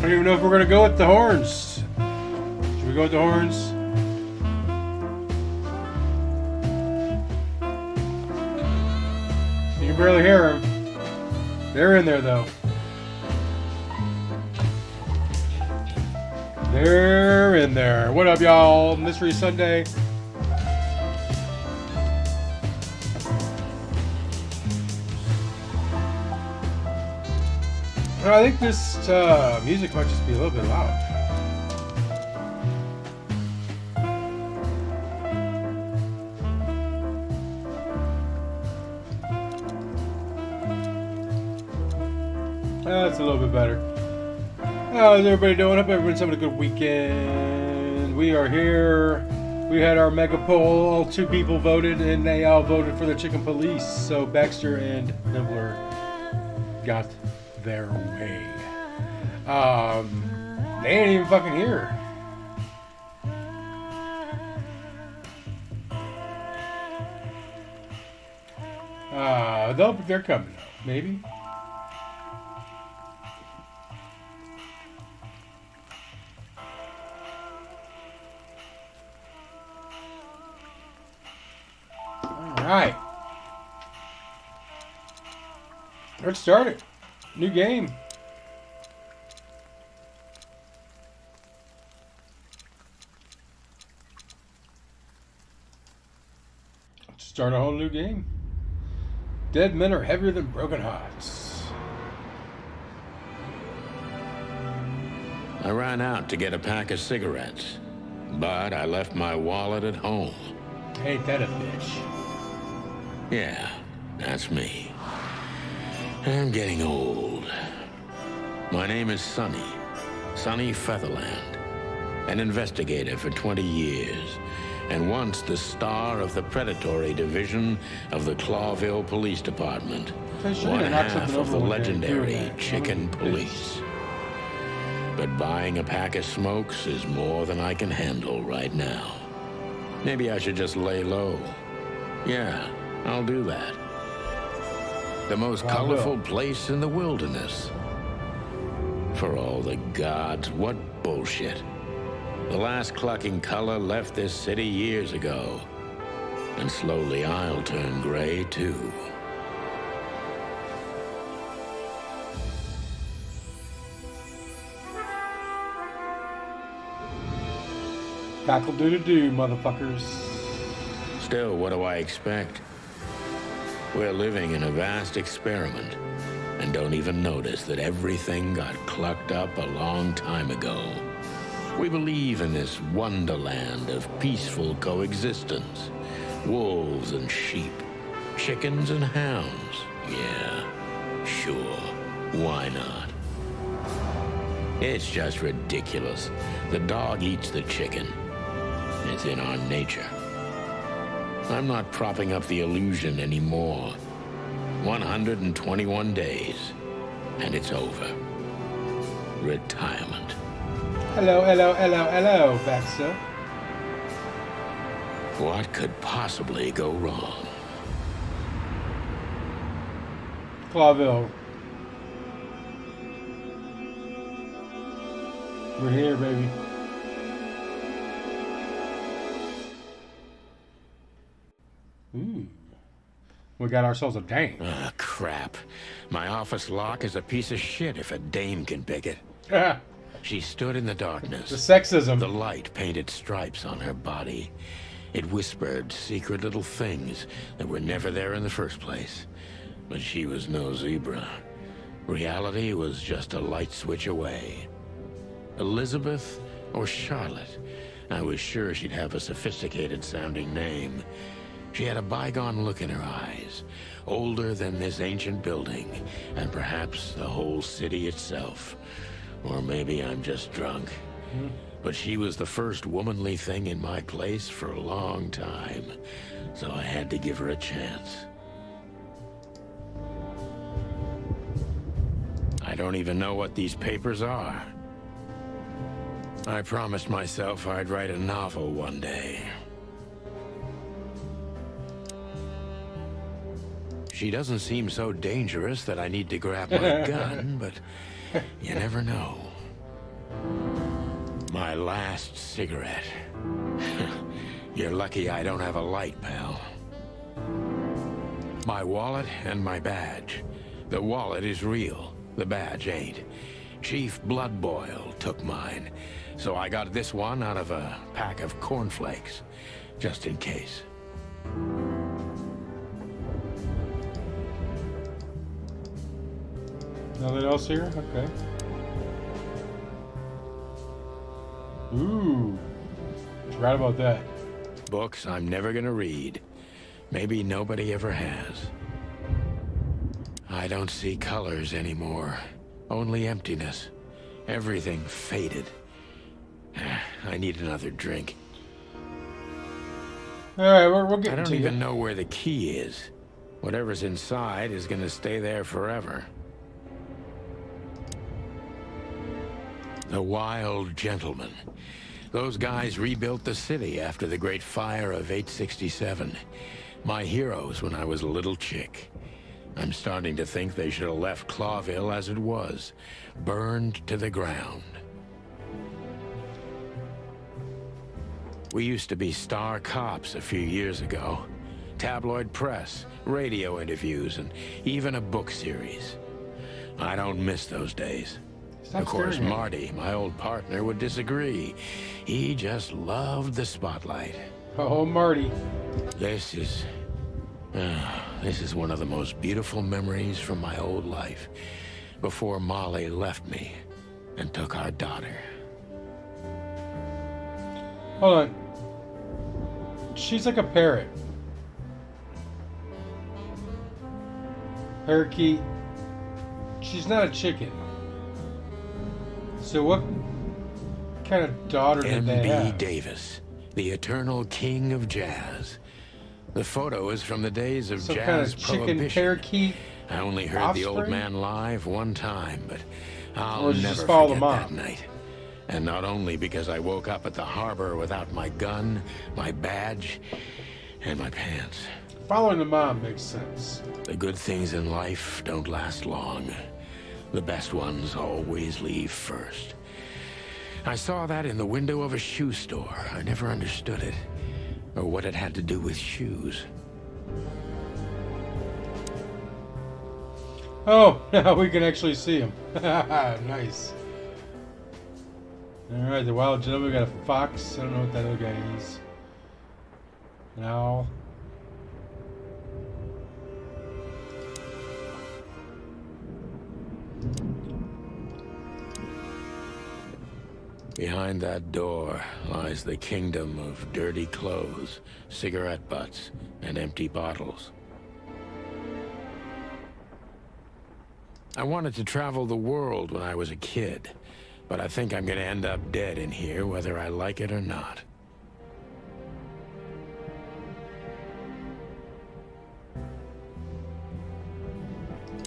I don't even know if we're gonna go with the horns. Should we go with the horns? You can barely hear them. They're in there though. They're in there. What up, y'all? Mystery Sunday. I think this music might just be a little bit loud. That's a little bit better. How's everybody doing? Hope everyone's having a good weekend. We are here. We had our mega poll. All 2 people voted, and they all voted for the chicken police. So Baxter and Nibbler got their way. They ain't even fucking here. They're coming up, maybe. Alright. Let's start it. New game. Let's start a whole new game. Dead men are heavier than broken hearts. I ran out to get a pack of cigarettes, but I left my wallet at home. Ain't that a bitch? Yeah, that's me. I'm getting old. My name is Sonny Featherland, an investigator for 20 years, and once the star of the predatory division of the Clawville Police Department, one half of the legendary Chicken Police. But buying a pack of smokes is more than I can handle right now. Maybe I should just lay low. Yeah, I'll do that. The most colorful place in the wilderness. For all the gods, what bullshit. The last clucking color left this city years ago. And slowly I'll turn gray too. Cockle-doodle-doo, motherfuckers. Still, what do I expect? We're living in a vast experiment, and don't even notice that everything got clucked up a long time ago. We believe in this wonderland of peaceful coexistence. Wolves and sheep, chickens and hounds. Yeah, sure, why not? It's just ridiculous. The dog eats the chicken. It's in our nature. I'm not propping up the illusion anymore. 121 days, and it's over. Retirement. Hello, hello, hello, hello, Baxter. What could possibly go wrong? Clawville. We're here, baby. Ooh. We got ourselves a dame. Ah, crap. My office lock is a piece of shit if a dame can pick it. She stood in the darkness. The sexism. The light painted stripes on her body. It whispered secret little things that were never there in the first place. But she was no zebra. Reality was just a light switch away. Elizabeth or Charlotte? I was sure she'd have a sophisticated-sounding name. She had a bygone look in her eyes, older than this ancient building, and perhaps the whole city itself. Or maybe I'm just drunk. But she was the first womanly thing in my place for a long time, so I had to give her a chance. I don't even know what these papers are. I promised myself I'd write a novel one day. She doesn't seem so dangerous that I need to grab my gun, but you never know. My last cigarette. You're lucky I don't have a light, pal. My wallet and my badge. The wallet is real. The badge ain't. Chief Bloodboil took mine, so I got this one out of a pack of cornflakes, just in case. Nothing else here? Okay. Ooh. Forgot about that. Books I'm never gonna read. Maybe nobody ever has. I don't see colors anymore. Only emptiness. Everything faded. I need another drink. Alright, we're getting I don't to even you. know where the key is. Whatever's inside is gonna stay there forever. The Wild Gentlemen. Those guys rebuilt the city after the Great Fire of 867. My heroes when I was a little chick. I'm starting to think they should have left Clawville as it was, burned to the ground. We used to be star cops a few years ago. Tabloid press, radio interviews, and even a book series. I don't miss those days. Stop Of course, staring at me. Marty, my old partner, would disagree. He just loved the spotlight. Oh, Marty. This is one of the most beautiful memories from my old life, before Molly left me and took our daughter. Hold on. She's like a parrot. Parakeet. She's not a chicken. So what kind of daughter did they M.B. have? Davis, the eternal king of jazz. The photo is from the days of Some kind jazz of chicken prohibition. parakeet? I only heard the old offspring? man live one time, but I'll Or did you never just follow the forget that mom? night. And not only because I woke up at the harbor without my gun, my badge, and my pants. Following the mom makes sense. The good things in life don't last long. The best ones always leave first. I saw that in the window of a shoe store. I never understood it, or what it had to do with shoes. Oh, now we can actually see him. Nice. Alright, the wild gentleman. We got a fox. I don't know what that other guy is. An owl. Behind that door lies the kingdom of dirty clothes, cigarette butts, and empty bottles. I wanted to travel the world when I was a kid, but I think I'm gonna end up dead in here whether I like it or not.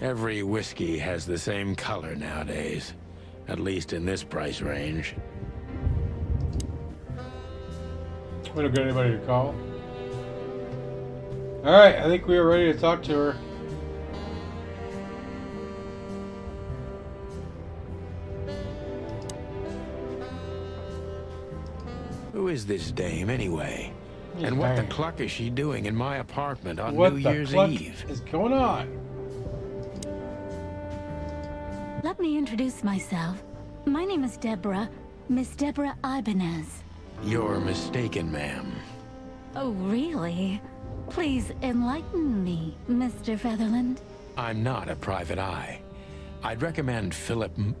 Every whiskey has the same color nowadays, at least in this price range. We don't get anybody to call. Alright, I think we are ready to talk to her. Who is this dame, anyway? Yeah, And what the dang. cluck is she doing in my apartment on What New the Year's cluck Eve? is going on? Let me introduce myself. My name is Deborah, Miss Deborah Ibanez. You're mistaken, ma'am. Oh, really? Please enlighten me, Mr. Featherland. I'm not a private eye. I'd recommend Mr.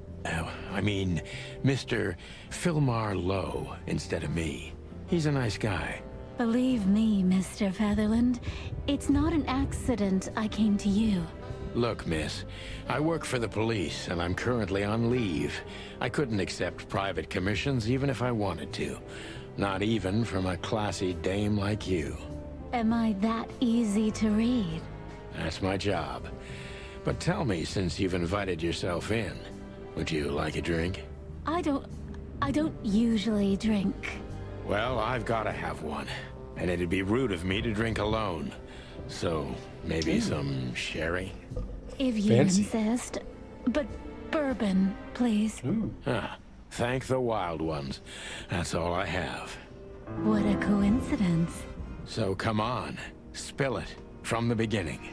Philmar Lowe instead of me. He's a nice guy. Believe me, Mr. Featherland, it's not an accident I came to you. Look, miss, I work for the police, and I'm currently on leave. I couldn't accept private commissions even if I wanted to. Not even from a classy dame like you. Am I that easy to read? That's my job. But tell me, since you've invited yourself in, would you like a drink? I don't usually drink. Well, I've got to have one. And it'd be rude of me to drink alone. So, maybe some sherry? If you Fancy. insist. But bourbon, please. Ooh. Ah, Thank the wild ones. That's all I have. What a coincidence. So come on, spill it from the beginning.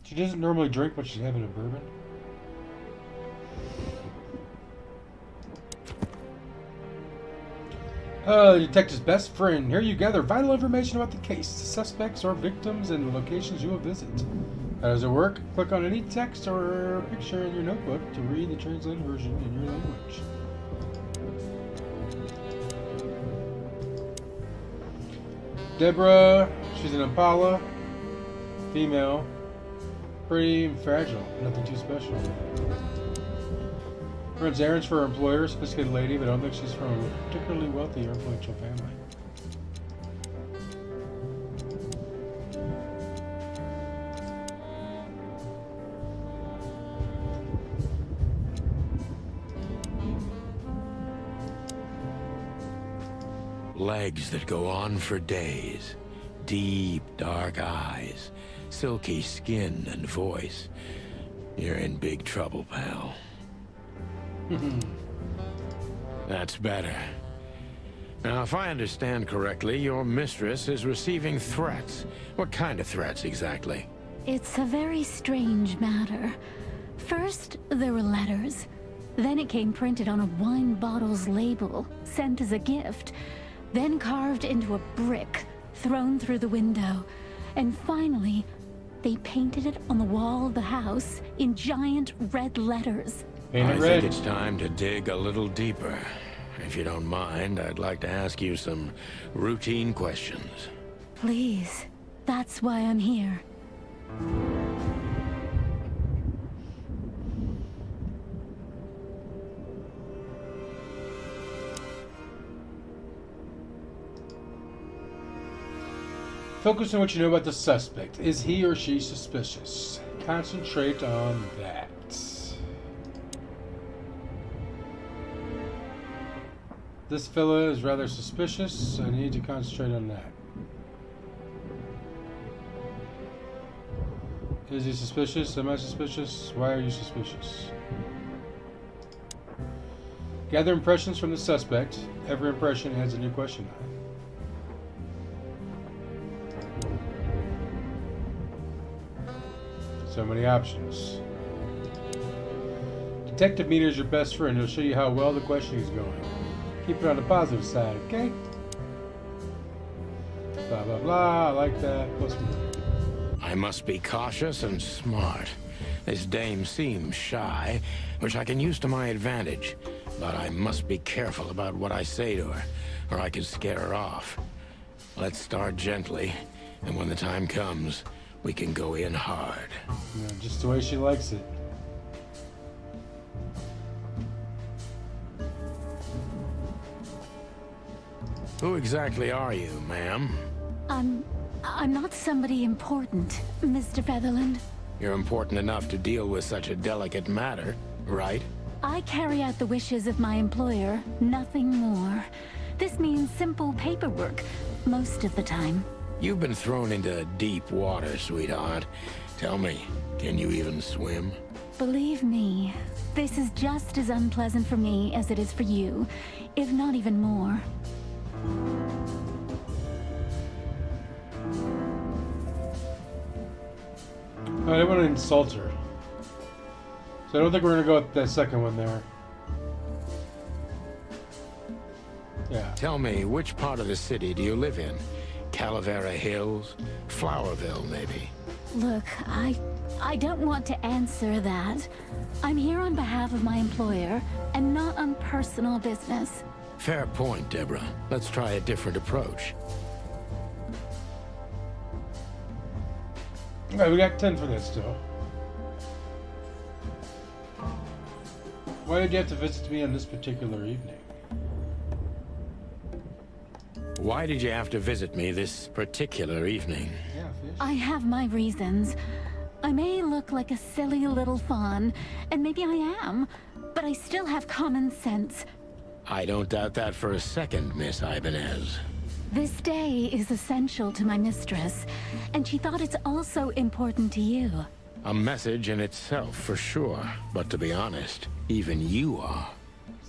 She doesn't normally drink, but she's having a bourbon. The detective's best friend. Here you gather vital information about the case, the suspects or victims, and the locations you will visit. How does it work? Click on any text or picture in your notebook to read the translated version in your language. Deborah, she's an Impala, female, pretty and fragile, nothing too special. Runs errands for her employer, sophisticated lady, but I don't think she's from a particularly wealthy or influential family. Legs that go on for days. Deep, dark eyes. Silky skin and voice. You're in big trouble, pal. That's better. Now, if I understand correctly, your mistress is receiving threats. What kind of threats, exactly? It's a very strange matter. First, there were letters. Then it came printed on a wine bottle's label, sent as a gift. Then carved into a brick, thrown through the window. And finally, they painted it on the wall of the house in giant red letters. I think it's time to dig a little deeper. If you don't mind, I'd like to ask you some routine questions. Please, that's why I'm here. Focus on what you know about the suspect. Is he or she suspicious? Concentrate on that. This fella is rather suspicious. I need to concentrate on that. Is he suspicious? Am I suspicious? Why are you suspicious? Gather impressions from the suspect. Every impression adds a new question on it. So many options. Detective meter is your best friend. He'll show you how well the questioning is going. Keep it on the positive side, okay? Blah, blah, blah. I like that. Plus one. I must be cautious and smart. This dame seems shy, which I can use to my advantage. But I must be careful about what I say to her, or I could scare her off. Let's start gently, and when the time comes, we can go in hard. Yeah, just the way she likes it. Who exactly are you, ma'am? I'm not somebody important, Mr. Featherland. You're important enough to deal with such a delicate matter, right? I carry out the wishes of my employer, nothing more. This means simple paperwork, most of the time. You've been thrown into deep water, sweetheart. Tell me, can you even swim? Believe me, this is just as unpleasant for me as it is for you, if not even more. I didn't want to insult her. So I don't think we're going to go with that second one there. Yeah. Tell me, which part of the city do you live in? Calavera Hills? Flowerville, maybe? Look, I don't want to answer that. I'm here on behalf of my employer, and not on personal business. Fair point, Deborah. Let's try a different approach. Okay, we got 10 for this still. Why did you have to visit me on this particular evening? Why did you have to visit me this particular evening? Yeah, fish. I have my reasons. I may look like a silly little fawn, and maybe I am, but I still have common sense. I don't doubt that for a second, Miss Ibanez. This day is essential to my mistress, and she thought it's also important to you. A message in itself, for sure. But to be honest, even you are.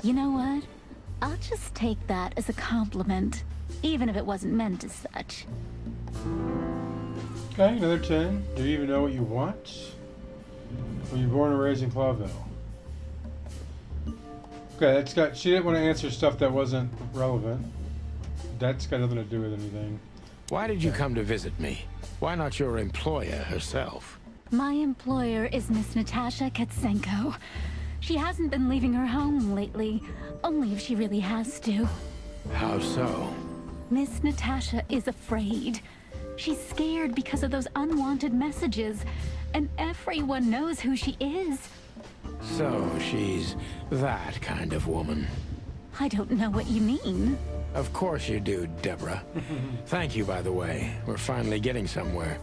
You know what? I'll just take that as a compliment, even if it wasn't meant as such. Okay, another 10. Do you even know what you want? Were you born and raised in Clawville? Okay, that's got. She didn't want to answer stuff that wasn't relevant. That's got nothing to do with anything. Why did you come to visit me? Why not your employer herself? My employer is Miss Natasha Katsenko. She hasn't been leaving her home lately, only if she really has to. How so? Miss Natasha is afraid. She's scared because of those unwanted messages, and everyone knows who she is. So she's that kind of woman. I don't know what you mean. Of course you do, Deborah. Thank you, by the way. We're finally getting somewhere.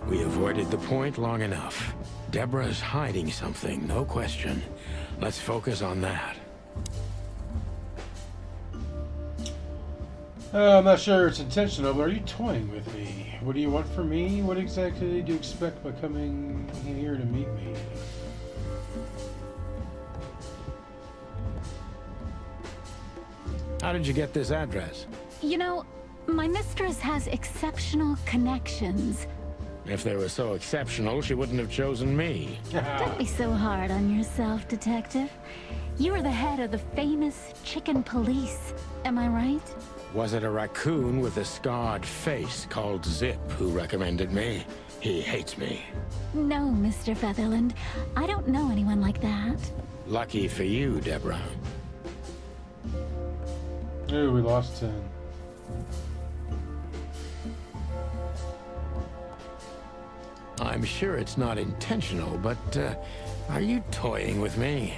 We avoided the point long enough. Deborah's hiding something, no question. Let's focus on that. I'm not sure it's intentional, but are you toying with me? What do you want from me? What exactly do you expect by coming here to meet me? How did you get this address? You know, my mistress has exceptional connections. If they were so exceptional, she wouldn't have chosen me. Don't be so hard on yourself, Detective. You are the head of the famous chicken police. Am I right? Was it a raccoon with a scarred face called Zip who recommended me? He hates me. No, Mr. Featherland. I don't know anyone like that. Lucky for you, Deborah. Ooh, we lost 10. I'm sure it's not intentional, but are you toying with me?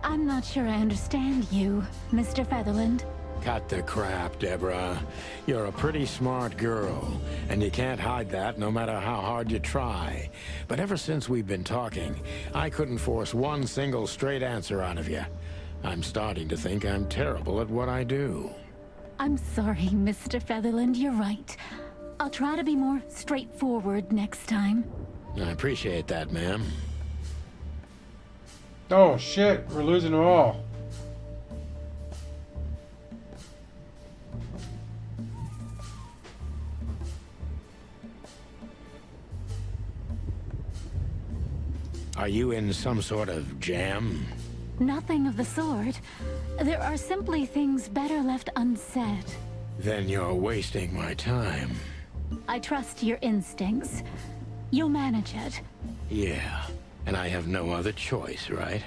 I'm not sure I understand you, Mr. Featherland. Cut the crap, Deborah. You're a pretty smart girl, and you can't hide that no matter how hard you try. But ever since we've been talking, I couldn't force one single straight answer out of you. I'm starting to think I'm terrible at what I do. I'm sorry, Mr. Featherland, you're right. I'll try to be more straightforward next time. I appreciate that, ma'am. Oh shit, we're losing them all. Are you in some sort of jam? Nothing of the sort. There are simply things better left unsaid. Then you're wasting my time. I trust your instincts. You'll manage it. Yeah, and I have no other choice, right?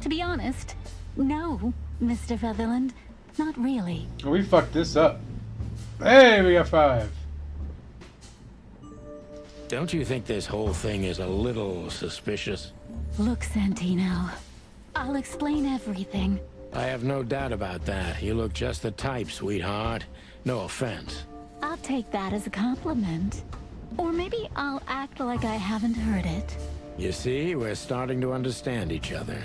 To be honest, no, Mr. Featherland. Not really. We fucked this up. Hey, we got 5. Don't you think this whole thing is a little suspicious? Look, Santino. I'll explain everything. I have no doubt about that. You look just the type, sweetheart. No offense. I'll take that as a compliment. Or maybe I'll act like I haven't heard it. You see, we're starting to understand each other.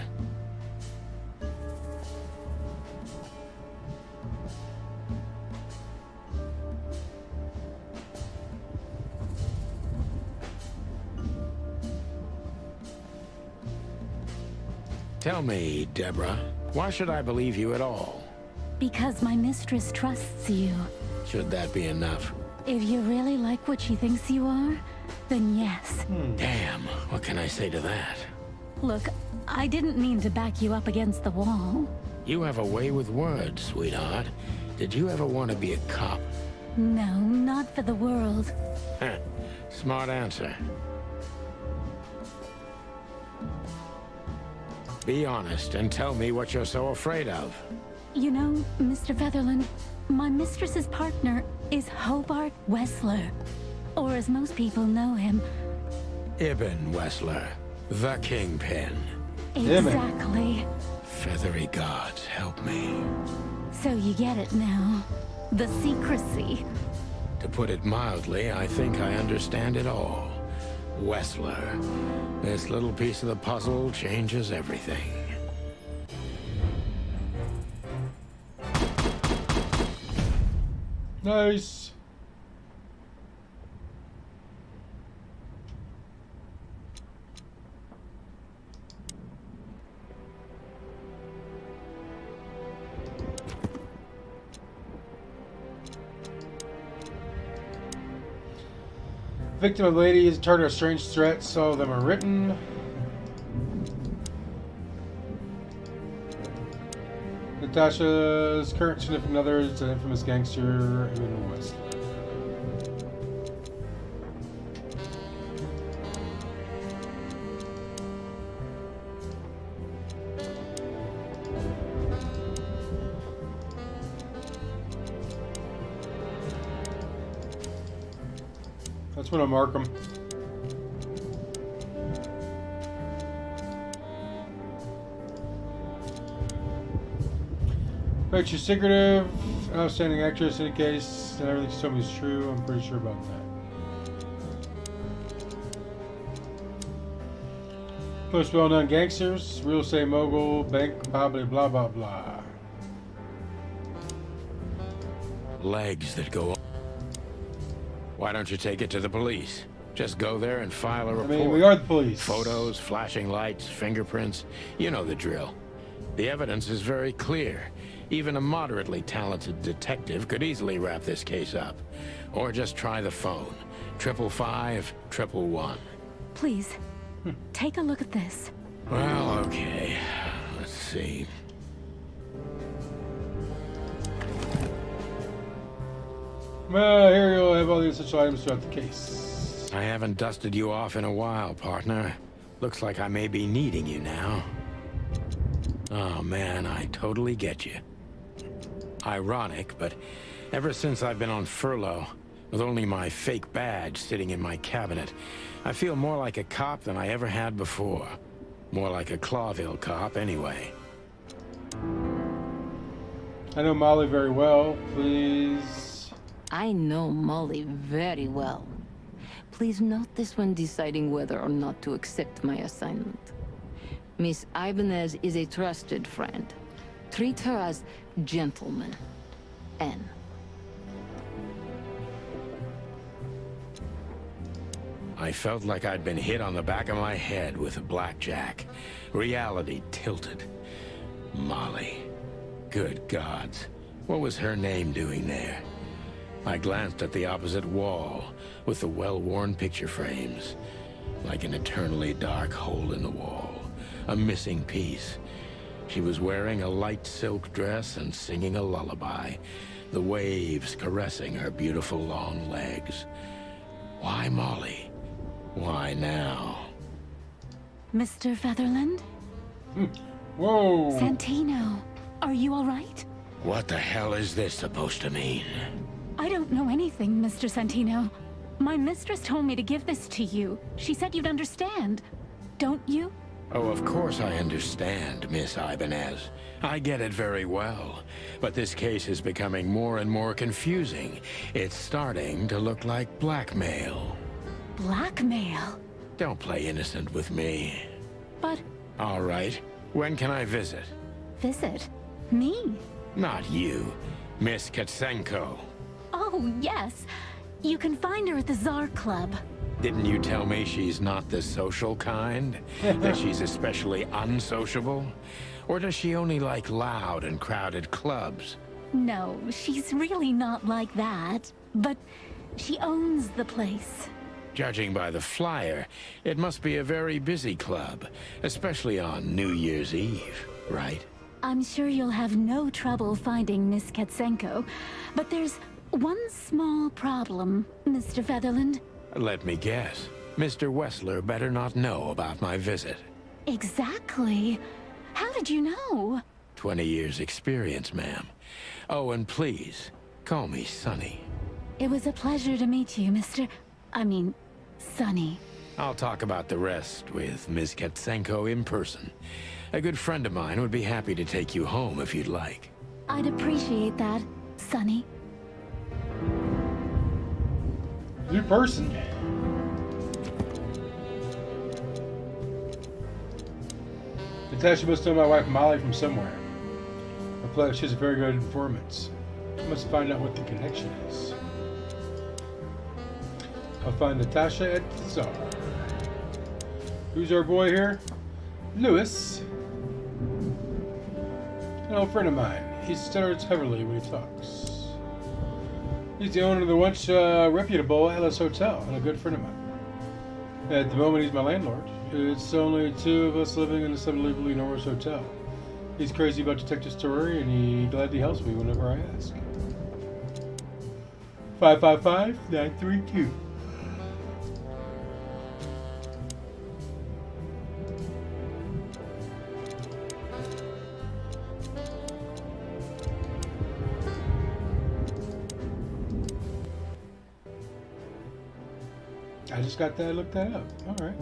Tell me, Deborah, why should I believe you at all? Because my mistress trusts you. Should that be enough? If you really like what she thinks you are, then yes. Damn, what can I say to that? Look, I didn't mean to back you up against the wall. You have a way with words, sweetheart. Did you ever want to be a cop? No, not for the world. Heh, smart answer. Be honest and tell me what you're so afraid of. You know, Mr. Featherland, my mistress's partner is Hobart Wessler. Or as most people know him. Ibn Wessler, the Kingpin. Exactly. Feathery gods, help me. So you get it now. The secrecy. To put it mildly, I think I understand it all. Wessler. This little piece of the puzzle changes everything. Nice. Victim of lady is target of strange threats. All of them are written. Natasha's current significant other is an infamous gangster in the West. That's when I mark them. But she's secretive, outstanding actress in a case, and everything she told me is true. I'm pretty sure about that. Most well-known gangsters, real estate mogul, bank, blah blah blah blah blah. Legs that go on. Why don't you take it to the police? Just go there and file a report. I mean, we are the police. Photos, flashing lights, fingerprints. You know the drill. The evidence is very clear. Even a moderately talented detective could easily wrap this case up. Or just try the phone. 555-111. Please, take a look at this. Well, okay. Let's see. Well, here you'll have all the essential items throughout the case. I haven't dusted you off in a while, partner. Looks like I may be needing you now. Oh man, I totally get you. Ironic, but ever since I've been on furlough, with only my fake badge sitting in my cabinet, I feel more like a cop than I ever had before. More like a Clawville cop, anyway. I know Molly very well. Please. I know Molly very well. Please note this when deciding whether or not to accept my assignment. Miss Ibanez is a trusted friend. Treat her as gentleman. N. I felt like I'd been hit on the back of my head with a blackjack. Reality tilted. Molly. Good gods. What was her name doing there? I glanced at the opposite wall, with the well-worn picture frames. Like an eternally dark hole in the wall. A missing piece. She was wearing a light silk dress and singing a lullaby. The waves caressing her beautiful long legs. Why Molly? Why now? Mr. Featherland? Whoa. Santino, are you all right? What the hell is this supposed to mean? I don't know anything, Mr. Santino. My mistress told me to give this to you. She said you'd understand. Don't you? Oh, of course I understand, Miss Ibanez. I get it very well. But this case is becoming more and more confusing. It's starting to look like blackmail. Blackmail? Don't play innocent with me. But... All right. When can I visit? Visit? Me? Not you. Miss Katsenko. Oh, yes. You can find her at the Tsar Club. Didn't you tell me she's not the social kind? That she's especially unsociable? Or does she only like loud and crowded clubs? No, she's really not like that. But she owns the place. Judging by the flyer, it must be a very busy club, especially on New Year's Eve, right? I'm sure you'll have no trouble finding Miss Katsenko. But there's one small problem, Mr. Featherland. Let me guess. Mr. Wessler better not know about my visit. Exactly. How did you know? 20 years experience, ma'am. Oh, and please, call me Sonny. It was a pleasure to meet you, Sonny. I'll talk about the rest with Ms. Katsenko in person. A good friend of mine would be happy to take you home if you'd like. I'd appreciate that, Sonny. New person. Natasha must know my wife Molly from somewhere. She has a very good informant. Must find out what the connection is. I'll find Natasha at the Tsar. Who's our boy here? Lewis. An old friend of mine. He stutters heavily when he talks. He's the owner of the once reputable Alice Hotel and a good friend of mine. At the moment, he's my landlord. It's only two of us living in this unbelievably enormous hotel. He's crazy about detective story, and he gladly helps me whenever I ask. 555-932. I just got that, looked that up. All right.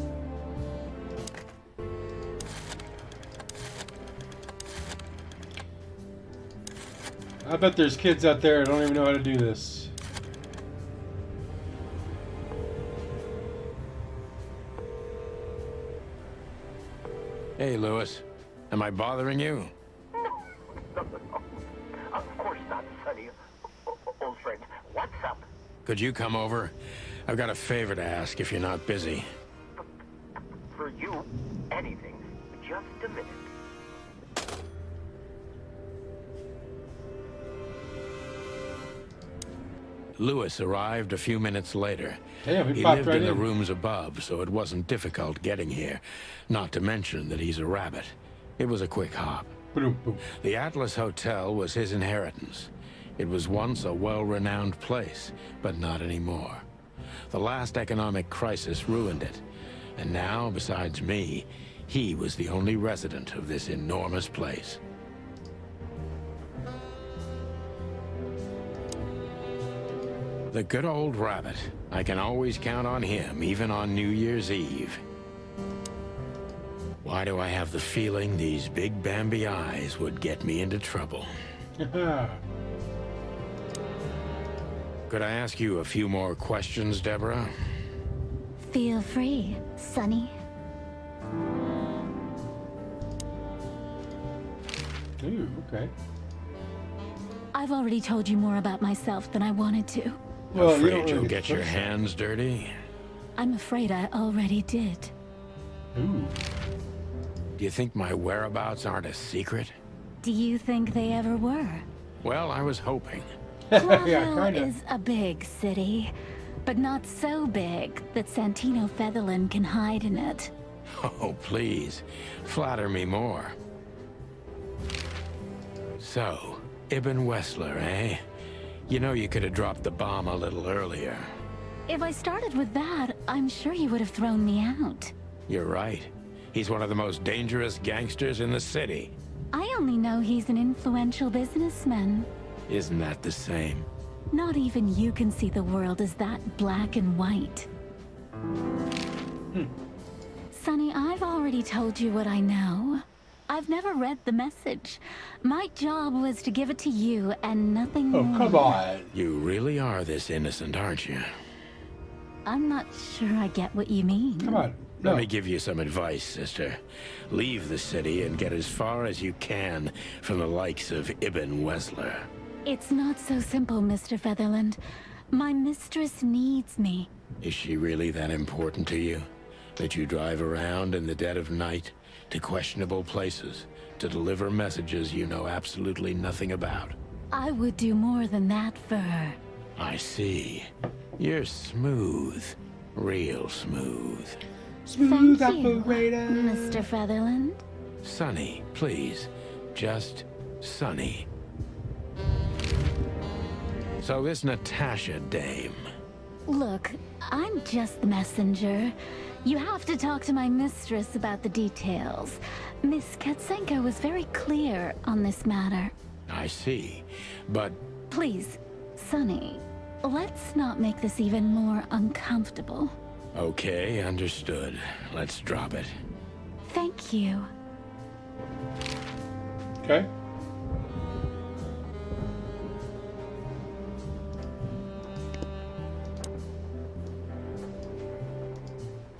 I bet there's kids out there that don't even know how to do this. Hey, Lewis. Am I bothering you? No. Of course not, Sonny. Old friend, what's up? Could you come over? I've got a favor to ask if you're not busy. For you, anything. Just a minute. Lewis arrived a few minutes later. Damn, he He popped lived right in the in. rooms above, so it wasn't difficult getting here. Not to mention that he's a rabbit. It was a quick hop. Boom, boom. The Atlas Hotel was his inheritance. It was once a well-renowned place, but not anymore. The last economic crisis ruined it. And now, besides me, he was the only resident of this enormous place. The good old rabbit. I can always count on him, even on New Year's Eve. Why do I have the feeling these big Bambi eyes would get me into trouble? Could I ask you a few more questions, Deborah? Feel free, Sonny. Ooh, okay. I've already told you more about myself than I wanted to. Well, you Afraid don't really you'll get get to your push hands dirty? I'm afraid I already did. Ooh. Do you think my whereabouts aren't a secret? Do you think they ever were? Well, I was hoping. Yeah, Clawville kinda. is a big city, but not so big that Santino Featherland can hide in it. Oh, please. Flatter me more. So, Ibn Wessler, eh? You know you could have dropped the bomb a little earlier. If I started with that, I'm sure you would have thrown me out. You're right. He's one of the most dangerous gangsters in the city. I only know he's an influential businessman. Isn't that the same? Not even you can see the world as that black and white. Sonny, I've already told you what I know. I've never read the message. My job was to give it to you and nothing Oh, more. come on. You really are this innocent, aren't you? I'm not sure I get what you mean. Come on. No. Let me give you some advice, sister. Leave the city and get as far as you can from the likes of Ibn Wessler. It's not so simple, Mr. Featherland. My mistress needs me. Is she really that important to you? That you drive around in the dead of night to questionable places to deliver messages you know absolutely nothing about? I would do more than that for her. I see. You're smooth. Real smooth. Smooth Thank you, operator. Mr. Featherland. Sonny, please. Just Sonny. So this Natasha dame. Look, I'm just the messenger. You have to talk to my mistress about the details. Miss Katsenko was very clear on this matter. I see. But Please, Sonny, let's not make this even more uncomfortable. okay, understood. Let's drop it. Thank you. Okay.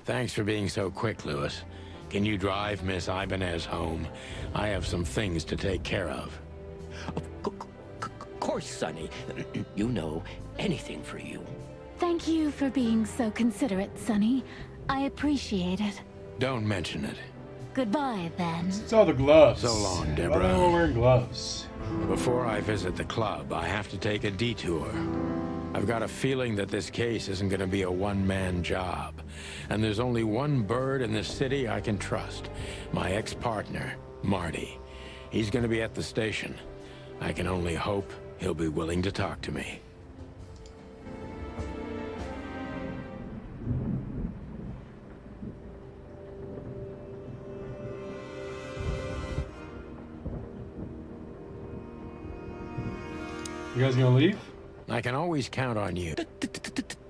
Thanks for being so quick, Lewis. Can you drive Miss Ibanez home? I have some things to take care of. Of course, Sonny. You know, anything for you. Thank you for being so considerate, Sonny. I appreciate it. Don't mention it. Goodbye, then. It's all the gloves. So long, Why Deborah. am I wearing gloves? Before I visit the club, I have to take a detour. I've got a feeling that this case isn't going to be a one-man job. And there's only one bird in the city I can trust. My ex-partner, Marty. He's going to be at the station. I can only hope he'll be willing to talk to me. You guys gonna leave? I can always count on you.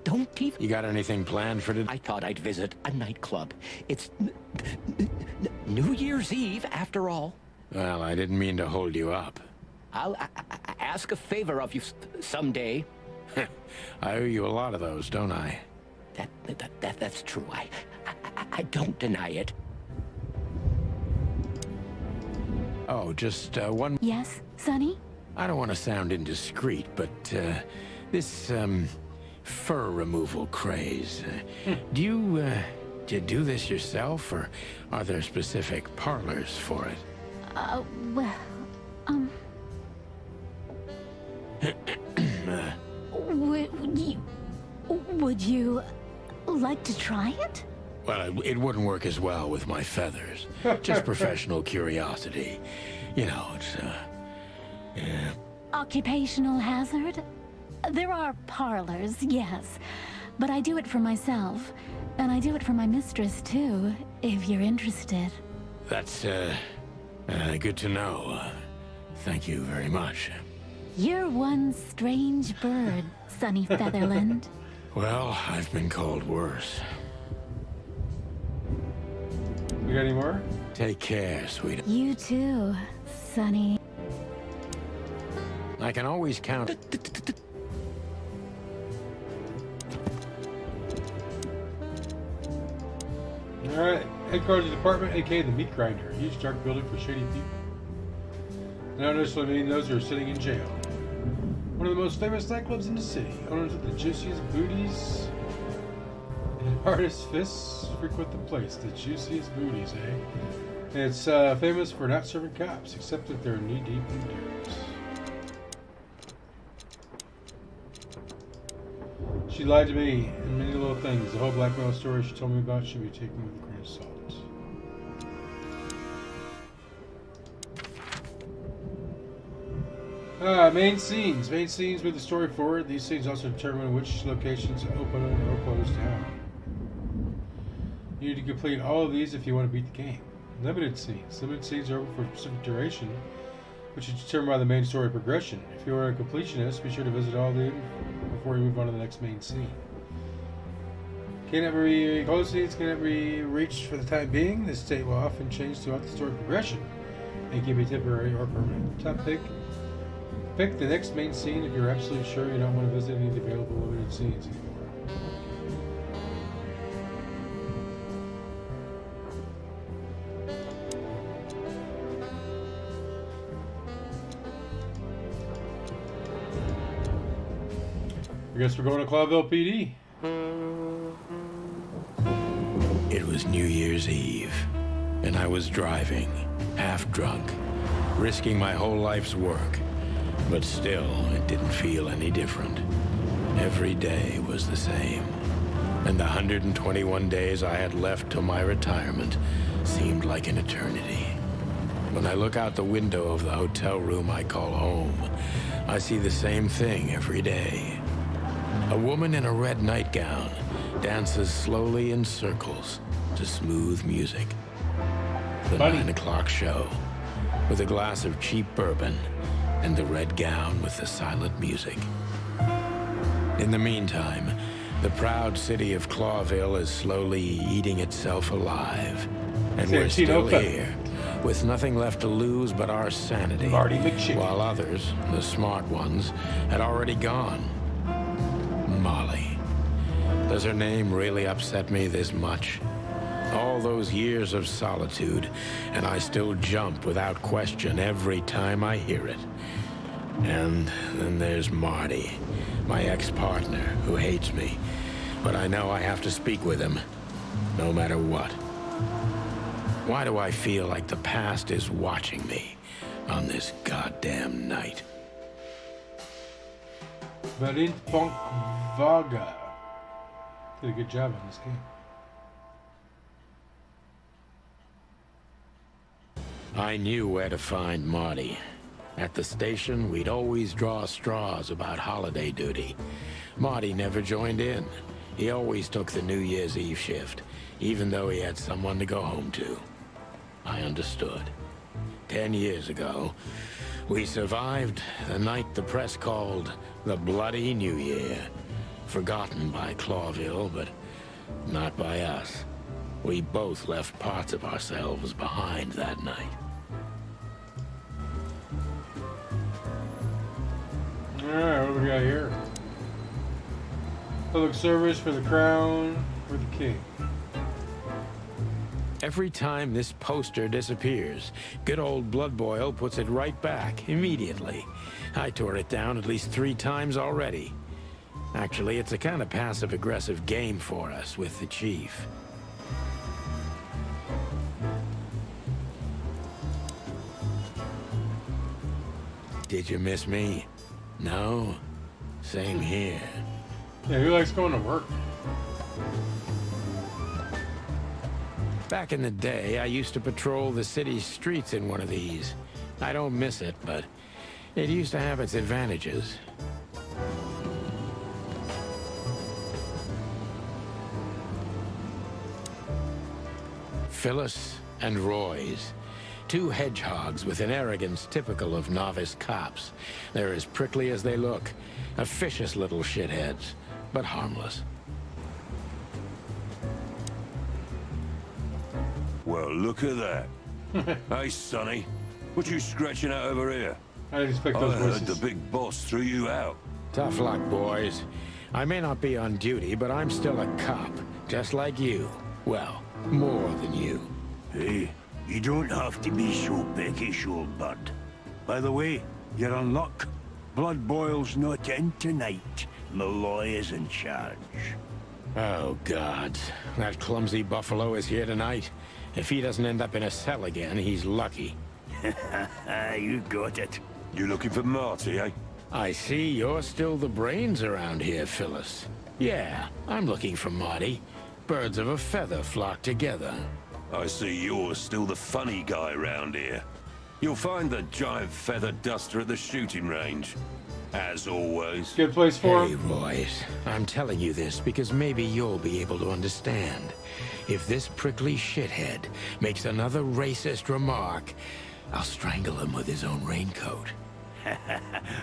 Don't even... You got anything planned for today? I thought I'd visit a nightclub. It's New Year's Eve, after all. Well, I didn't mean to hold you up. I'll ask a favor of you someday. I owe you a lot of those, don't I? That's true. I don't deny it. Oh, just one... Yes, Sonny? I don't want to sound indiscreet, but this fur removal craze. Do you do this yourself, or are there specific parlors for it? Well, would you like to try it? Well, it wouldn't work as well with my feathers. Just professional curiosity. You know, it's yeah. Occupational hazard? There are parlors, yes. But I do it for myself. And I do it for my mistress, too, if you're interested. That's good to know. Thank you very much. You're one strange bird, Sonny Featherland. Well, I've been called worse. You got any more? Take care, sweetie. You too, Sonny. I can always count. Alright, headquarters department, aka the meat grinder. Huge dark building for shady people. I don't necessarily mean those who are sitting in jail. One of the most famous nightclubs in the city. Owners of the juiciest booties and hardest fists frequent the place. The juiciest booties, eh? It's famous for not serving cops, except if they're knee-deep in dirt. She lied to me in many little things. The whole blackmail story she told me about should be taken with a grain of salt. Main scenes. Main scenes move the story forward. These scenes also determine which locations open or close down. You need to complete all of these if you want to beat the game. Limited scenes. Limited scenes are open for a specific duration, which is determined by the main story progression. If you are a completionist, be sure to visit all of them before you move on to the next main scene. Closed scenes cannot be reached for the time being. This state will often change throughout the story progression and can be temporary or permanent. Top pick. Pick the next main scene if you're absolutely sure you don't want to visit any of the available limited scenes anymore. I guess we're going to Clawville PD. It was New Year's Eve, and I was driving, half drunk, risking my whole life's work. But still, it didn't feel any different. Every day was the same. And the 121 days I had left till my retirement seemed like an eternity. When I look out the window of the hotel room I call home, I see the same thing every day. A woman in a red nightgown dances slowly in circles to smooth music. The 9 o'clock show, with a glass of cheap bourbon and the red gown with the silent music. In the meantime, the proud city of Clawville is slowly eating itself alive. And we're still here, with nothing left to lose but our sanity, while others, the smart ones, had already gone. Molly. Does her name really upset me this much? All those years of solitude, and I still jump without question every time I hear it. And then there's Marty, my ex-partner, who hates me. But I know I have to speak with him, no matter what. Why do I feel like the past is watching me on this goddamn night? Berlin Punk Vaga. Did a good job on this game. I knew where to find Marty. At the station, we'd always draw straws about holiday duty. Marty never joined in. He always took the New Year's Eve shift, even though he had someone to go home to. I understood. 10 years ago, we survived the night the press called the Bloody New Year. Forgotten by Clawville, but not by us. We both left parts of ourselves behind that night. Alright, what do we got here? Public service for the crown, for the king. Every time this poster disappears, good old Blood Boil puts it right back, immediately. I tore it down at least 3 times already. Actually, it's a kind of passive-aggressive game for us with the chief. Did you miss me? No? Same here. Yeah, who likes going to work? Back in the day, I used to patrol the city's streets in one of these. I don't miss it, but it used to have its advantages. Phyllis and Roy's. 2 hedgehogs with an arrogance typical of novice cops. They're as prickly as they look. Officious little shitheads, but harmless. Well, look at that. Hey, Sonny. What you scratching out over here? I didn't expect I those heard voices. the big boss threw you out. Tough luck, boys. I may not be on duty, but I'm still a cop, just like you. Well, more than you. Hey, you don't have to be so peckish, old bud. By the way, you're on luck. Blood Boil's not in tonight. Malloy is in charge. Oh, God. That clumsy buffalo is here tonight. If he doesn't end up in a cell again, he's lucky. You got it. You looking for Marty, eh? I see you're still the brains around here, Phyllis. Yeah, I'm looking for Marty. Birds of a feather flock together. I see you're still the funny guy around here. You'll find the giant feather duster at the shooting range. As always. Good place for Hey, him. Royce, I'm telling you this because maybe you'll be able to understand. If this prickly shithead makes another racist remark, I'll strangle him with his own raincoat.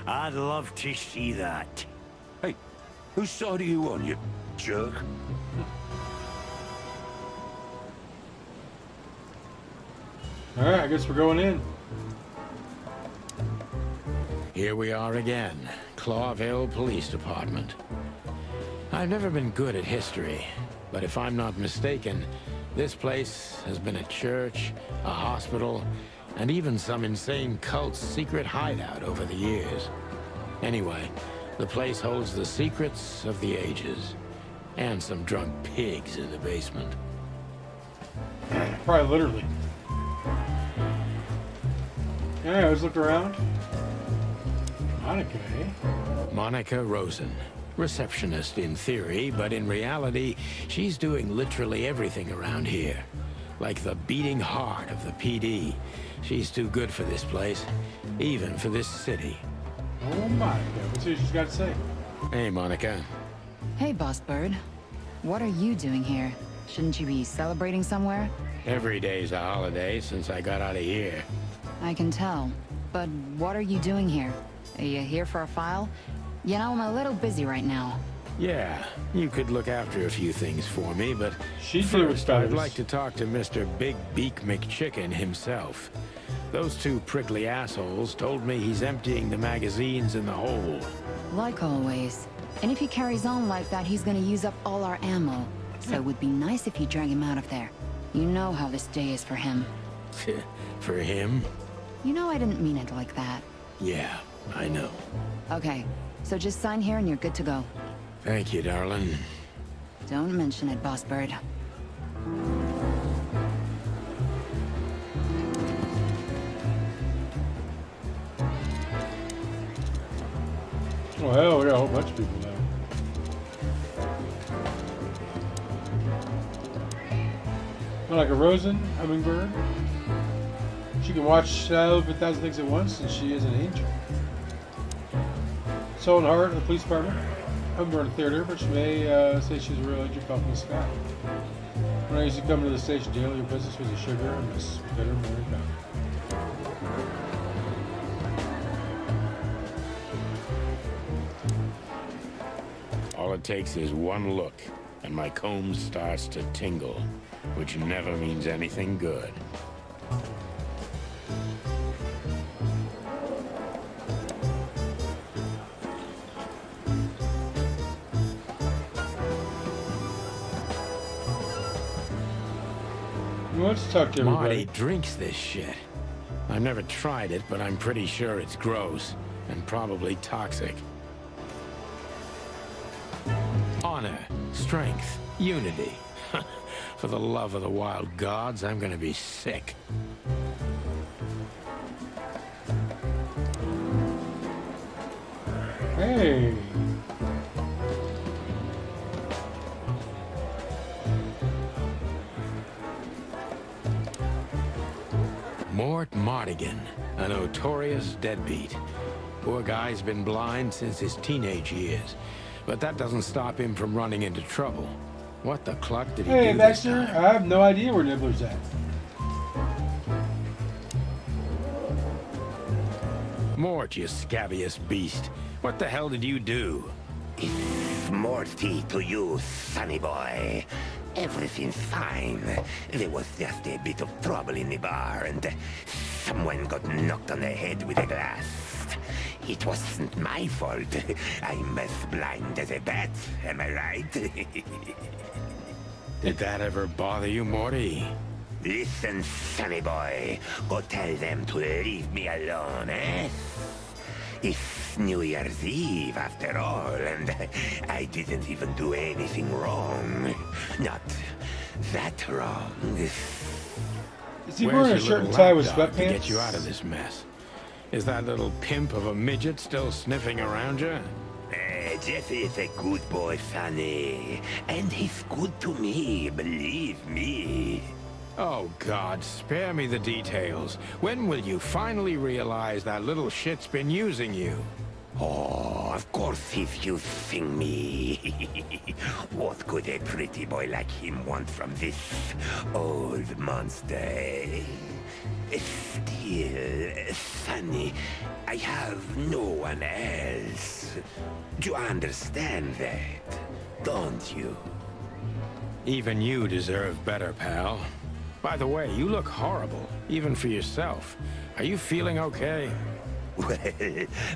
I'd love to see that. Hey, whose side are you on, you jerk? Alright, I guess we're going in. Here we are again, Clawville Police Department. I've never been good at history, but if I'm not mistaken, this place has been a church, a hospital, and even some insane cult's secret hideout over the years. Anyway, the place holds the secrets of the ages, and some drunk pigs in the basement. Probably literally. Alright, let's look around. Monica, eh? Monica Rosen. Receptionist in theory, but in reality, she's doing literally everything around here. Like the beating heart of the PD. She's too good for this place, even for this city. Oh, Monica. Let's see what she's got to say. Hey, Monica. Hey, Boss Bird. What are you doing here? Shouldn't you be celebrating somewhere? Every day's a holiday since I got out of here. I can tell. But what are you doing here? Are you here for a file? You know, I'm a little busy right now. Yeah, you could look after a few things for me, but She did with first I'd spiders. like to talk to Mr. Big Beak McChicken himself. Those 2 prickly assholes told me he's emptying the magazines in the hole. Like always. And if he carries on like that, he's gonna use up all our ammo. So it would be nice if you drag him out of there. You know how this day is for him. For him? You know I didn't mean it like that. Yeah, I know. Okay, so just sign here and you're good to go. Thank you, darling. Don't mention it, Boss Bird. Oh hell, we got a whole bunch of people now. Not like a Rosen hummingbird. She can watch 1,000 things at once, and she is an angel. Soul and Heart of the police department. Hummingbird in the theater, but she may say she's a real angel fell from the sky. When I used to come to the station daily, your business was a sugar and Miss Better Mary Bell. All it takes is one look, and my comb starts to tingle, which never means anything good. Let's talk to everybody. Marty drinks this shit. I've never tried it, but I'm pretty sure it's gross and probably toxic. Honor, strength, unity. For the love of the wild gods, I'm gonna be sick. Hey. Mort Mardigan, a notorious deadbeat. Poor guy's been blind since his teenage years, but that doesn't stop him from running into trouble. What the cluck did he Hey, do this Baxter, time? I have no idea where Nibbler's at. Mort, you scabious beast. What the hell did you do? It's Morty to you, sonny boy. Everything's fine. There was just a bit of trouble in the bar, and someone got knocked on the head with a glass. It wasn't my fault. I'm as blind as a bat, am I right? Did that ever bother you, Morty? Listen, sonny boy. Go tell them to leave me alone, eh? It's New Year's Eve, after all, and I didn't even do anything wrong. Not that wrong. Is he Where's wearing a your shirt and little tie with lapdog sweatpants? to get you out of this mess? Is that little pimp of a midget still sniffing around you? Jesse is a good boy, Sonny. And he's good to me, believe me. Oh, God, spare me the details. When will you finally realize that little shit's been using you? Oh, of course he's using me. What could a pretty boy like him want from this old monster, eh? Still, Sonny, I have no one else. Do you understand that? Don't you? Even you deserve better, pal. By the way, you look horrible, even for yourself. Are you feeling okay? Well,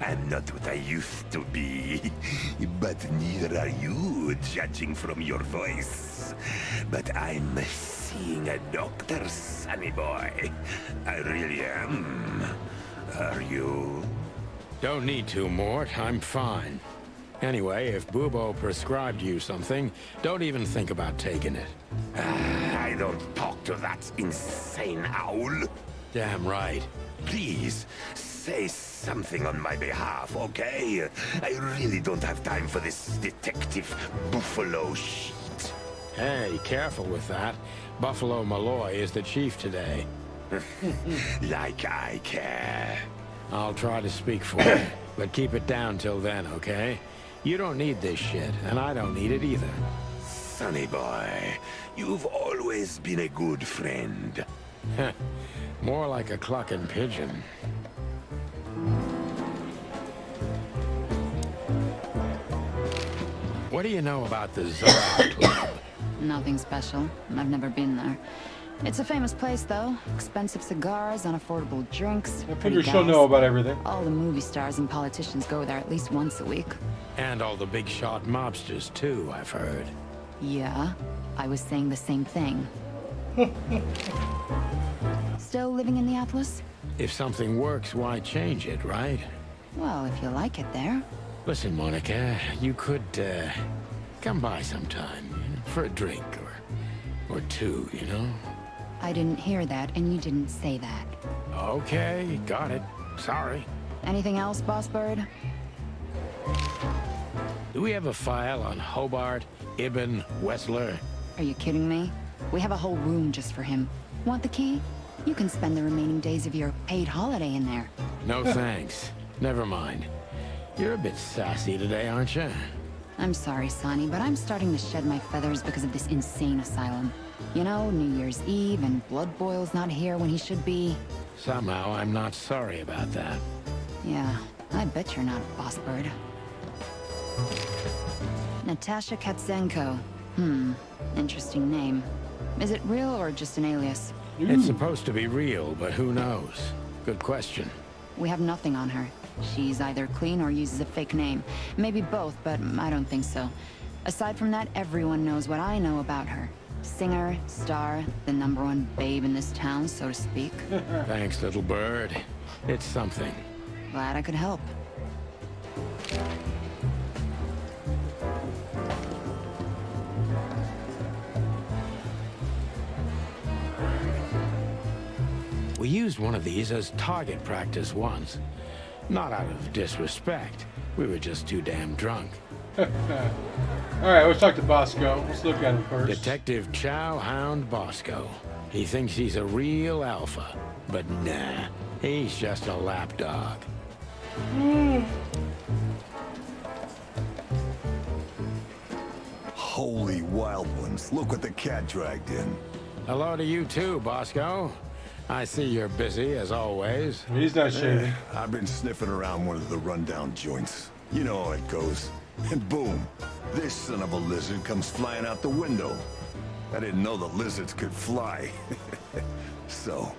I'm not what I used to be, but neither are you, judging from your voice. But I'm seeing a doctor, sonny boy. I really am. Are you? Don't need to, Mort. I'm fine. Anyway, if Bubo prescribed you something, don't even think about taking it. I don't talk to that insane owl. Damn right. Please, say something on my behalf, okay? I really don't have time for this detective buffalo shit. Hey, careful with that. Buffalo Malloy is the chief today. Like I care. I'll try to speak for you, but keep it down till then, okay? You don't need this shit, and I don't need it either. Sonny boy, you've always been a good friend. More like a clucking pigeon. What do you know about the Zara Club? Nothing special. I've never been there. It's a famous place, though. Expensive cigars, unaffordable drinks. I pretty figure she'll gals. know about everything. All the movie stars and politicians go there at least once a week. And all the big shot mobsters, too, I've heard. Yeah, I was saying the same thing. Still living in the Atlas? If something works, why change it, right? Well, if you like it there. Listen, Monica, you could, come by sometime for a drink or two, you know? I didn't hear that, and you didn't say that. Okay, got it. Sorry. Anything else, Boss Bird? Do we have a file on Hobart, Ibn, Wessler? Are you kidding me? We have a whole room just for him. Want the key? You can spend the remaining days of your paid holiday in there. No thanks. Never mind. You're a bit sassy today, aren't you? I'm sorry, Sonny, but I'm starting to shed my feathers because of this insane asylum. You know, New Year's Eve and Blood Boil's not here when he should be. Somehow I'm not sorry about that. Yeah, I bet you're not, Boss Bird. Natasha Katzenko. Interesting name. Is it real or just an alias? It's supposed to be real, but who knows? Good question. We have nothing on her. She's either clean or uses a fake name. Maybe both, but I don't think so. Aside from that, everyone knows what I know about her. Singer, star, the #1 babe in this town, so to speak. Thanks, little bird. It's something. Glad I could help. We used one of these as target practice once. Not out of disrespect. We were just too damn drunk. Alright, let's talk to Bosco. Let's look at him first. Detective Chow Hound Bosco. He thinks he's a real alpha, but nah, he's just a lapdog. Holy wild ones, look what the cat dragged in. Hello to you too, Bosco. I see you're busy, as always. He's not shaving. I've been sniffing around one of the rundown joints. You know how it goes. And boom, this son of a lizard comes flying out the window. I didn't know the lizards could fly. So,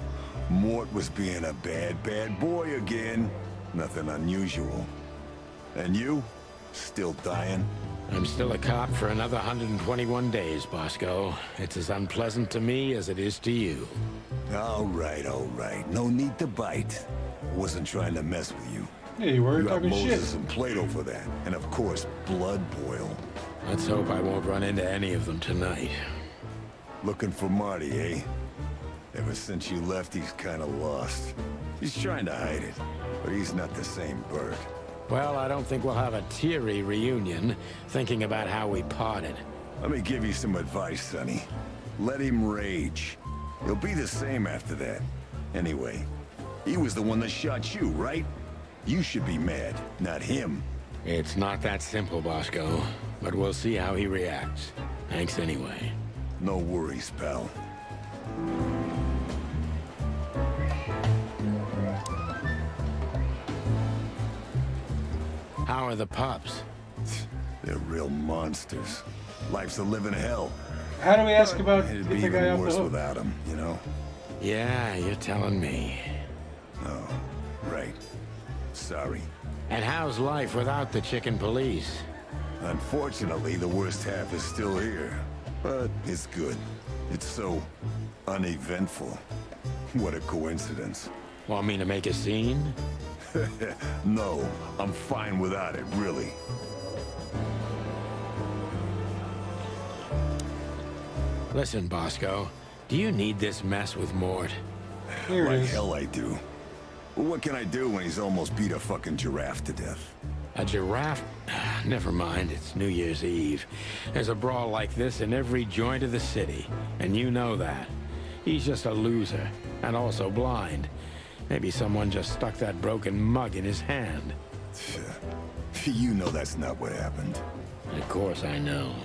Mort was being a bad boy again. Nothing unusual. And you? Still dying? I'm still a cop for another 121 days, Bosco. It's as unpleasant to me as it is to you. All right. No need to bite. Wasn't trying to mess with you. Yeah, you were You got talking Moses shit. and Plato for that. And of course, Blood Boil. Let's hope I won't run into any of them tonight. Looking for Marty, eh? Ever since you left, he's kinda lost. He's trying to hide it, but he's not the same bird. Well, I don't think we'll have a teary reunion, thinking about how we parted. Let me give you some advice, Sonny. Let him rage. He'll be the same after that. Anyway, he was the one that shot you, right? You should be mad, not him. It's not that simple, Bosco, but we'll see how he reacts. Thanks anyway. No worries, pal. How are the pups? They're real monsters. Life's a living hell. How do we ask about It'd get be the guy even off the worse hook? without him, you know? Yeah, you're telling me. Oh, right. Sorry. And how's life without the chicken police? Unfortunately, the worst half is still here. But it's good. It's so uneventful. What a coincidence. Want me to make a scene? No, I'm fine without it, really. Listen, Bosco, do you need this mess with Mort? Here it Like is. hell I do. But what can I do when he's almost beat a fucking giraffe to death? A giraffe? Never mind, it's New Year's Eve. There's a brawl like this in every joint of the city, and you know that. He's just a loser, and also blind. Maybe someone just stuck that broken mug in his hand. You know that's not what happened. Of course I know.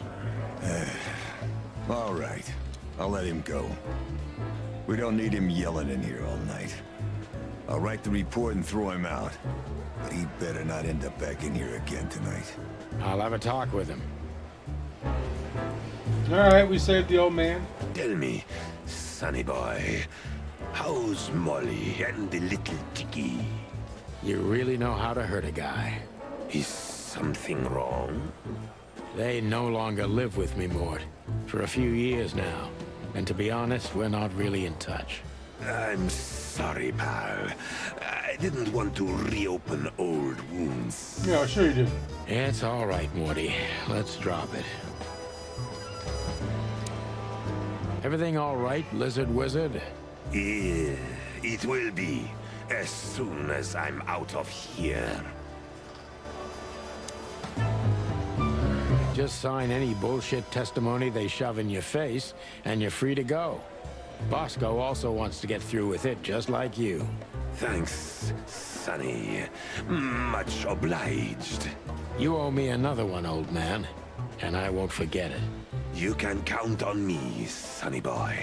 All right, I'll let him go. We don't need him yelling in here all night. I'll write the report and throw him out. But he better not end up back in here again tonight. I'll have a talk with him. Alright, we saved the old man. Tell me, sonny boy, how's Molly and the little chickie? You really know how to hurt a guy. Is something wrong? They no longer live with me, Mort. For a few years now. And to be honest, we're not really in touch. I'm sorry, pal. I didn't want to reopen old wounds. Yeah, sure you do. It's all right, Morty. Let's drop it. Everything all right, Lizard Wizard? Yeah, it will be as soon as I'm out of here. Just sign any bullshit testimony they shove in your face, and you're free to go. Bosco also wants to get through with it, just like you. Thanks, Sonny. Much obliged. You owe me another one, old man, and I won't forget it. You can count on me, Sonny boy.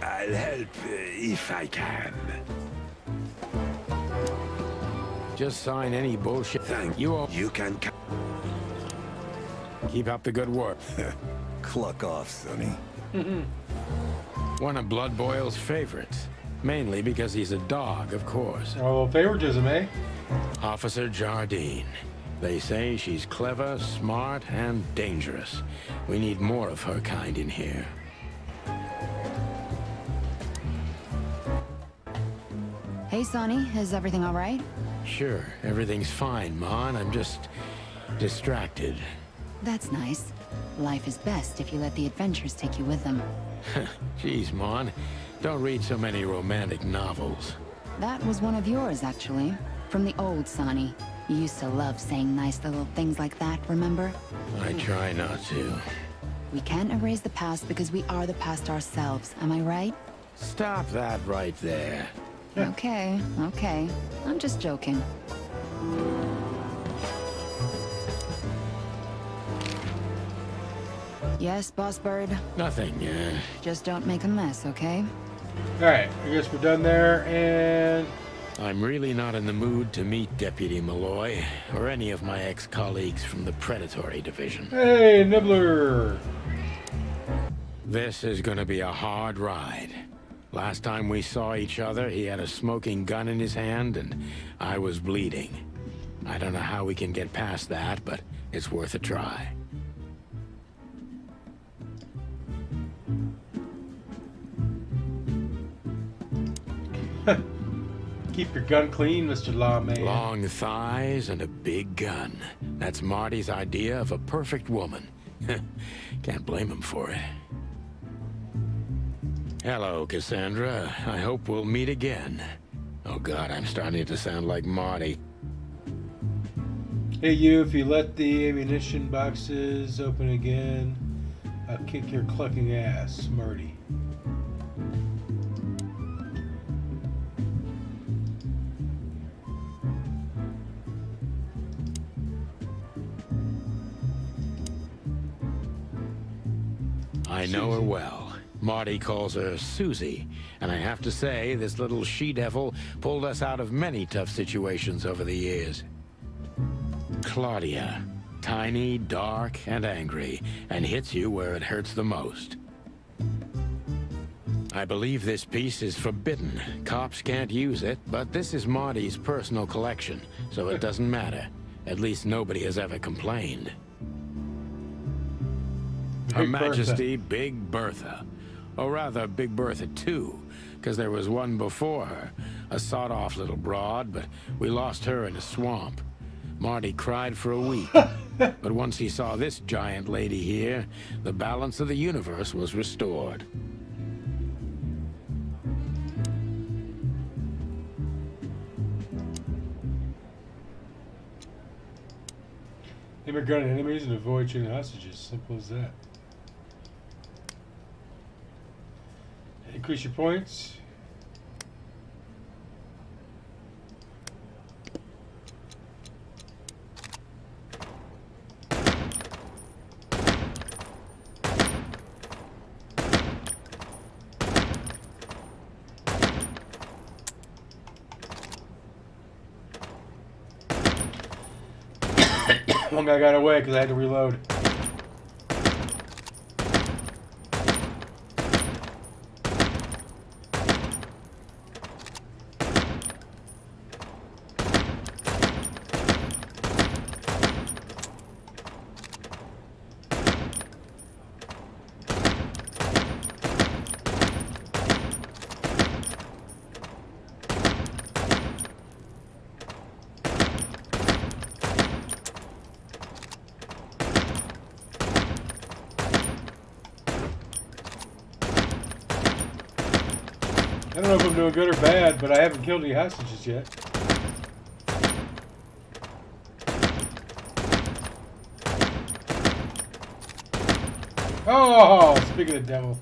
I'll help if I can. Just sign any bullshit. Thank you. You can Keep up the good work. Cluck off, Sonny. One of Blood Boyle's favorites. Mainly because he's a dog, of course. Oh, favoritism, eh? Officer Jardine. They say she's clever, smart, and dangerous. We need more of her kind in here. Hey, Sonny, is everything all right? Sure, everything's fine, Mon. I'm just distracted. That's nice. Life is best if you let the adventures take you with them. Jeez, Mon. Don't read so many romantic novels. That was one of yours, actually. From the old Sonny. You used to love saying nice little things like that, remember? I try not to. We can't erase the past because we are the past ourselves, am I right? Stop that right there. Okay, okay. I'm just joking. Yes, Boss Bird? Nothing, Just don't make a mess, okay? Alright, I guess we're done there, and... I'm really not in the mood to meet Deputy Malloy, or any of my ex-colleagues from the Predatory Division. Hey, Nibbler! This is gonna be a hard ride. Last time we saw each other, he had a smoking gun in his hand, and I was bleeding. I don't know how we can get past that, but it's worth a try. Keep your gun clean, Mr. Lawman. Long thighs and a big gun. That's Marty's idea of a perfect woman. Can't blame him for it. Hello, Cassandra. I hope we'll meet again. Oh God, I'm starting to sound like Marty. Hey you, if you let the ammunition boxes open again, I'll kick your clucking ass, Marty. I know her well. Marty calls her Susie, and I have to say, this little she-devil pulled us out of many tough situations over the years. Claudia. Tiny, dark, and angry, and hits you where it hurts the most. I believe this piece is forbidden. Cops can't use it, but this is Marty's personal collection, so it doesn't matter. At least nobody has ever complained. Her Majesty Big Bertha. Or rather, Big Bertha 2, because there was one before her. A sawed-off little broad, but we lost her in a swamp. Marty cried for a week. But once he saw this giant lady here, the balance of the universe was restored. Aim your gun at enemies and avoid shooting hostages. Simple as that. Increase your points. One guy got away because I had to reload. I don't know if I'm doing good or bad, but I haven't killed any hostages yet. Oh, speaking of the devil.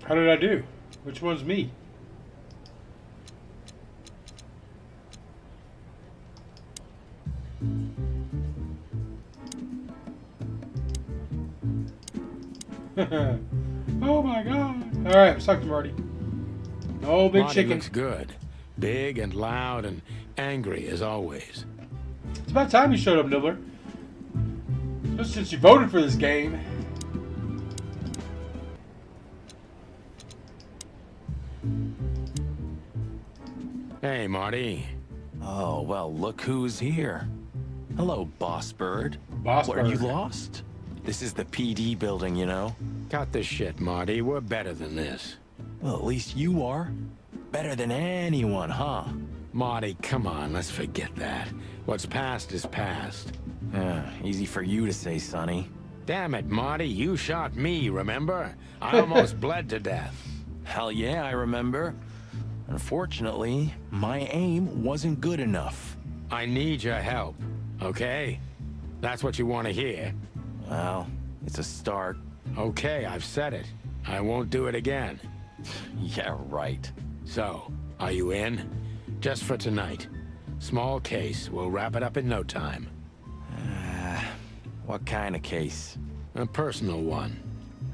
How did I do? Which one's me? Oh my god. Alright, let's talk to Marty. Oh, big Marty chicken. looks good. Big and loud and angry as always. It's about time you showed up, Nibbler. Just since you voted for this game. Hey, Marty. Oh, well, look who's here. Hello, Boss Bird. Boss What, are you Bird. lost? This is the PD building, you know? Cut the shit, Marty. We're better than this. Well, at least you are. Better than anyone, huh? Marty, come on. Let's forget that. What's past is past. Easy for you to say, Sonny. Damn it, Marty. You shot me, remember? I almost bled to death. Hell yeah, I remember. Unfortunately, my aim wasn't good enough. I need your help, okay? That's what you want to hear. Well, it's a start. Okay, I've said it. I won't do it again. Yeah, right. So, are you in? Just for tonight. Small case. We'll wrap it up in no time. What kind of case? A personal one.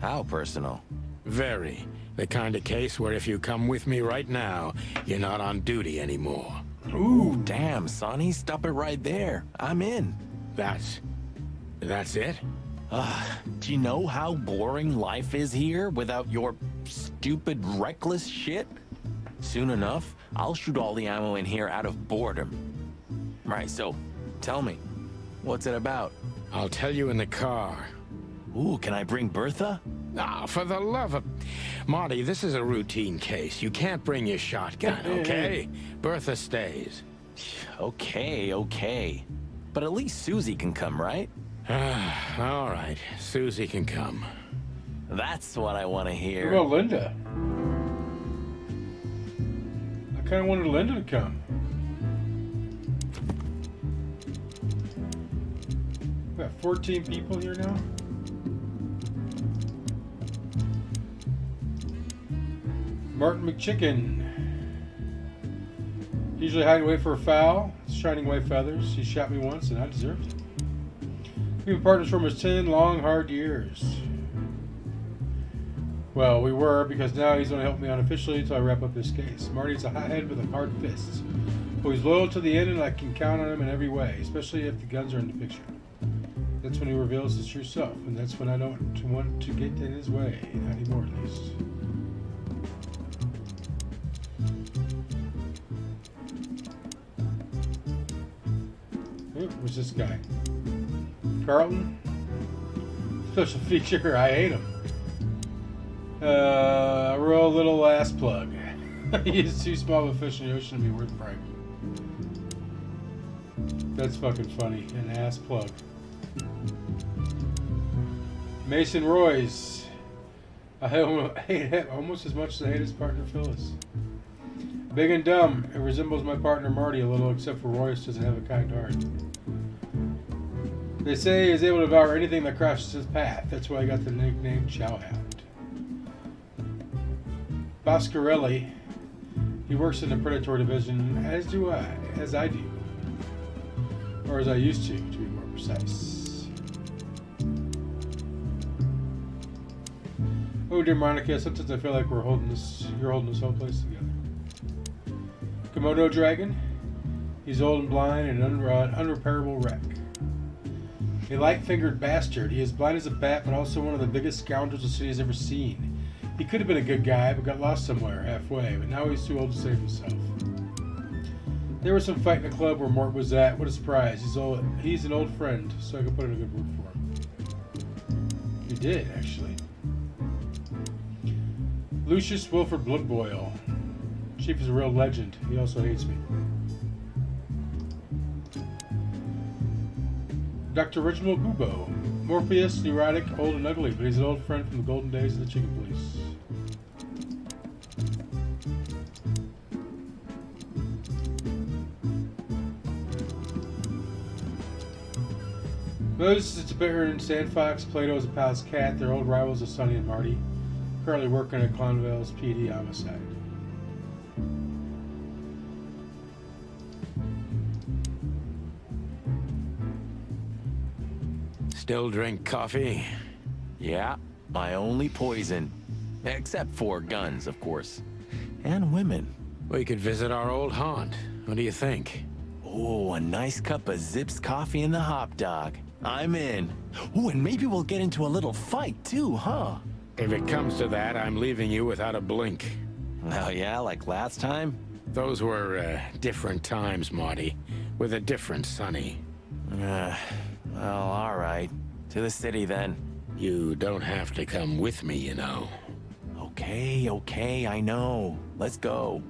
How personal? Very. The kind of case where if you come with me right now, you're not on duty anymore. Ooh, damn, Sonny. Stop it right there. I'm in. That's it? Do you know how boring life is here without your stupid, reckless shit? Soon enough, I'll shoot all the ammo in here out of boredom. Right, so, tell me, what's it about? I'll tell you in the car. Ooh, can I bring Bertha? Ah, for the love of... Marty, this is a routine case. You can't bring your shotgun, okay? Bertha stays. Okay. But at least Susie can come, right? All right, Susie can come. That's what I want to What hear. about Linda? I kind of wanted Linda to come. We got 14 people here now. Martin McChicken. Usually hiding away for a foul, shining away feathers. He shot me once and I deserved it. We've been partners for almost 10 long, hard years. Well, we were, because now he's going to help me unofficially until I wrap up this case. Marty's a hothead with a hard fist. But he's loyal to the end and I can count on him in every way, especially if the guns are in the picture. That's when he reveals his true self, and that's when I don't want to get in his way. Not anymore, at least. Who's this guy? Carlton? Special feature, I hate him. A real little ass plug. He is too small of a fish in the ocean to be worth frying. That's fucking funny. An ass plug. Mason Royce. I hate him almost as much as I hate his partner Phyllis. Big and dumb. It resembles my partner Marty a little, except for Royce doesn't have a kind heart. They say he's able to devour anything that crosses his path. That's why I got the nickname Chowhound. Boscarelli. He works in the Predatory Division, as I do. Or as I used to be more precise. Oh dear Monica, sometimes I feel like you're holding this whole place together. Komodo Dragon. He's old and blind and an unrepairable wreck. A light-fingered bastard. He is blind as a bat, but also one of the biggest scoundrels the city has ever seen. He could have been a good guy, but got lost somewhere halfway. But now he's too old to save himself. There was some fight in the club where Mort was at. What a surprise! He's an old friend, so I could put in a good word for him. He did, actually. Lucius Wilford Bloodboil. Chief is a real legend. He also hates me. Dr. Reginald Bubo. Morpheus, neurotic, old and ugly, but he's an old friend from the golden days of the Chicken Police. Moses is a Tibetan Sandfox. Plato is a palace cat. They're old rivals of Sonny and Marty. Currently working at Clonville's PD homicide. Still drink coffee? Yeah, my only poison. Except for guns, of course. And women. We could visit our old haunt. What do you think? Oh, a nice cup of Zips coffee and the hot dog. I'm in. Oh, and maybe we'll get into a little fight too, huh? If it comes to that, I'm leaving you without a blink. Oh yeah, like last time? Those were different times, Marty. With a different Sonny. Well, all right. To the city then. You don't have to come with me, you know. Okay, I know. Let's go.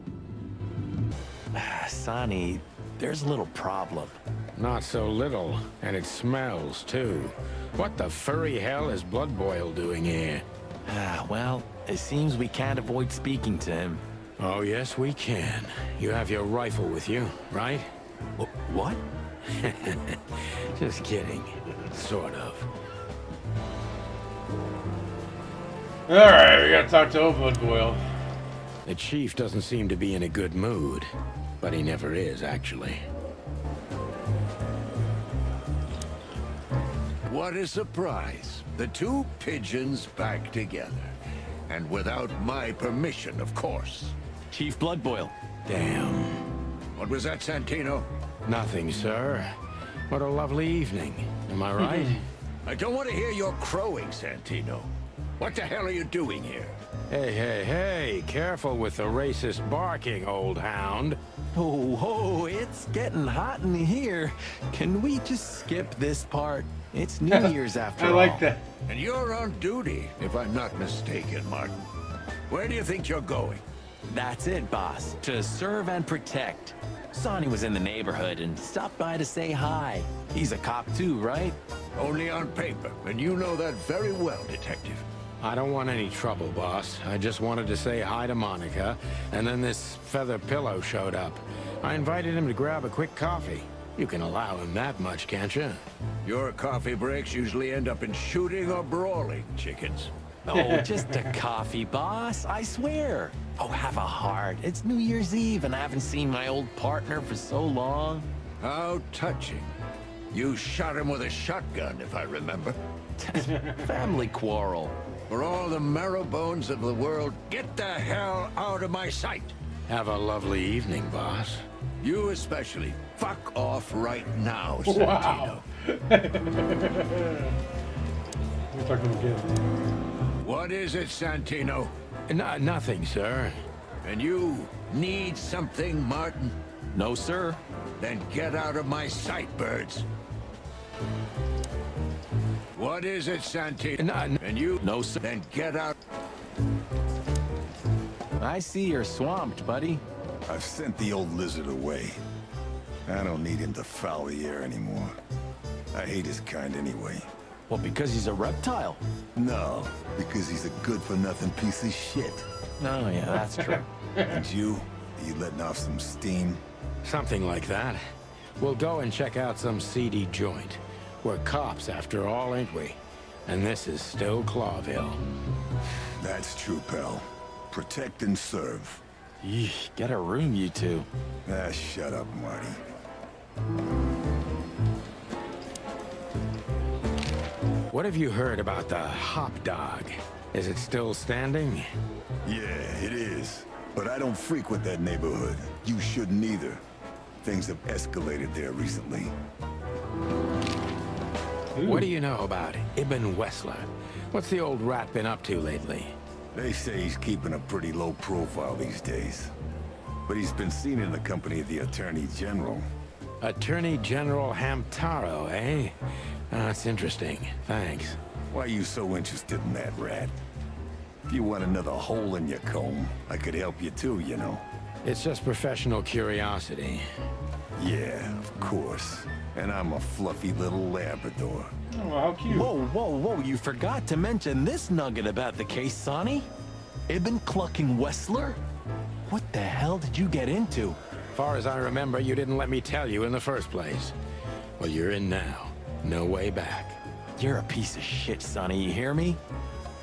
Sonny, there's a little problem. Not so little, and it smells, too. What the furry hell is Bloodboil doing here? Well, it seems we can't avoid speaking to him. Oh, yes, we can. You have your rifle with you, right? What? Just kidding. Sort of. Alright, we gotta talk to old Bloodboil. The chief doesn't seem to be in a good mood. But he never is, actually. What a surprise. The two pigeons back together. And without my permission, of course. Chief Bloodboil. Damn. What was that, Santino? Nothing, sir. What a lovely evening. Am I right? I don't want to hear your crowing, Santino. What the hell are you doing here? Hey, careful with the racist barking, old hound. Oh, it's getting hot in here. Can we just skip this part? It's New Year's after all. I like that. And you're on duty, if I'm not mistaken, Martin. Where do you think you're going? That's it, boss. To serve and protect. Sonny was in the neighborhood and stopped by to say hi. He's a cop too, right? Only on paper, and you know that very well, Detective. I don't want any trouble, boss. I just wanted to say hi to Monica, and then this feather pillow showed up. I invited him to grab a quick coffee. You can allow him that much, can't you? Your coffee breaks usually end up in shooting or brawling, chickens. Oh, just a coffee, boss. I swear. Oh, have a heart. It's New Year's Eve, and I haven't seen my old partner for so long. How touching. You shot him with a shotgun, if I remember. Family quarrel. For all the marrow bones of the world, get the hell out of my sight. Have a lovely evening, boss. You especially. Fuck off right now, Santino. Wow. We're talking again. What is it, Santino? Nothing, sir. And you need something, Martin? No, sir. Then get out of my sight, birds. What is it, Santino? And you? No, sir. Then get out. I see you're swamped, buddy. I've sent the old lizard away. I don't need him to foul the air anymore. I hate his kind anyway. Well, because he's a reptile. No, because he's a good-for-nothing piece of shit. Oh, yeah, that's true. And you? Are you letting off some steam? Something like that. We'll go and check out some seedy joint. We're cops, after all, ain't we? And this is still Clawville. That's true, pal. Protect and serve. Yeesh, get a room, you two. Ah, shut up, Marty. What have you heard about the hop dog? Is it still standing? Yeah, it is. But I don't frequent that neighborhood. You shouldn't either. Things have escalated there recently. Ooh. What do you know about Ibn Wessler? What's the old rat been up to lately? They say he's keeping a pretty low profile these days. But he's been seen in the company of the Attorney General. Attorney General Hamtaro, eh? That's interesting. Thanks. Why are you so interested in that, Rat? If you want another hole in your comb, I could help you too, you know. It's just professional curiosity. Yeah, of course. And I'm a fluffy little Labrador. Oh, how cute. Whoa, whoa, whoa, you forgot to mention this nugget about the case, Sonny. Ibn Clucking Wessler? What the hell did you get into? Far as I remember, you didn't let me tell you in the first place. Well, you're in now. No way back. You're a piece of shit, Sonny, you hear me?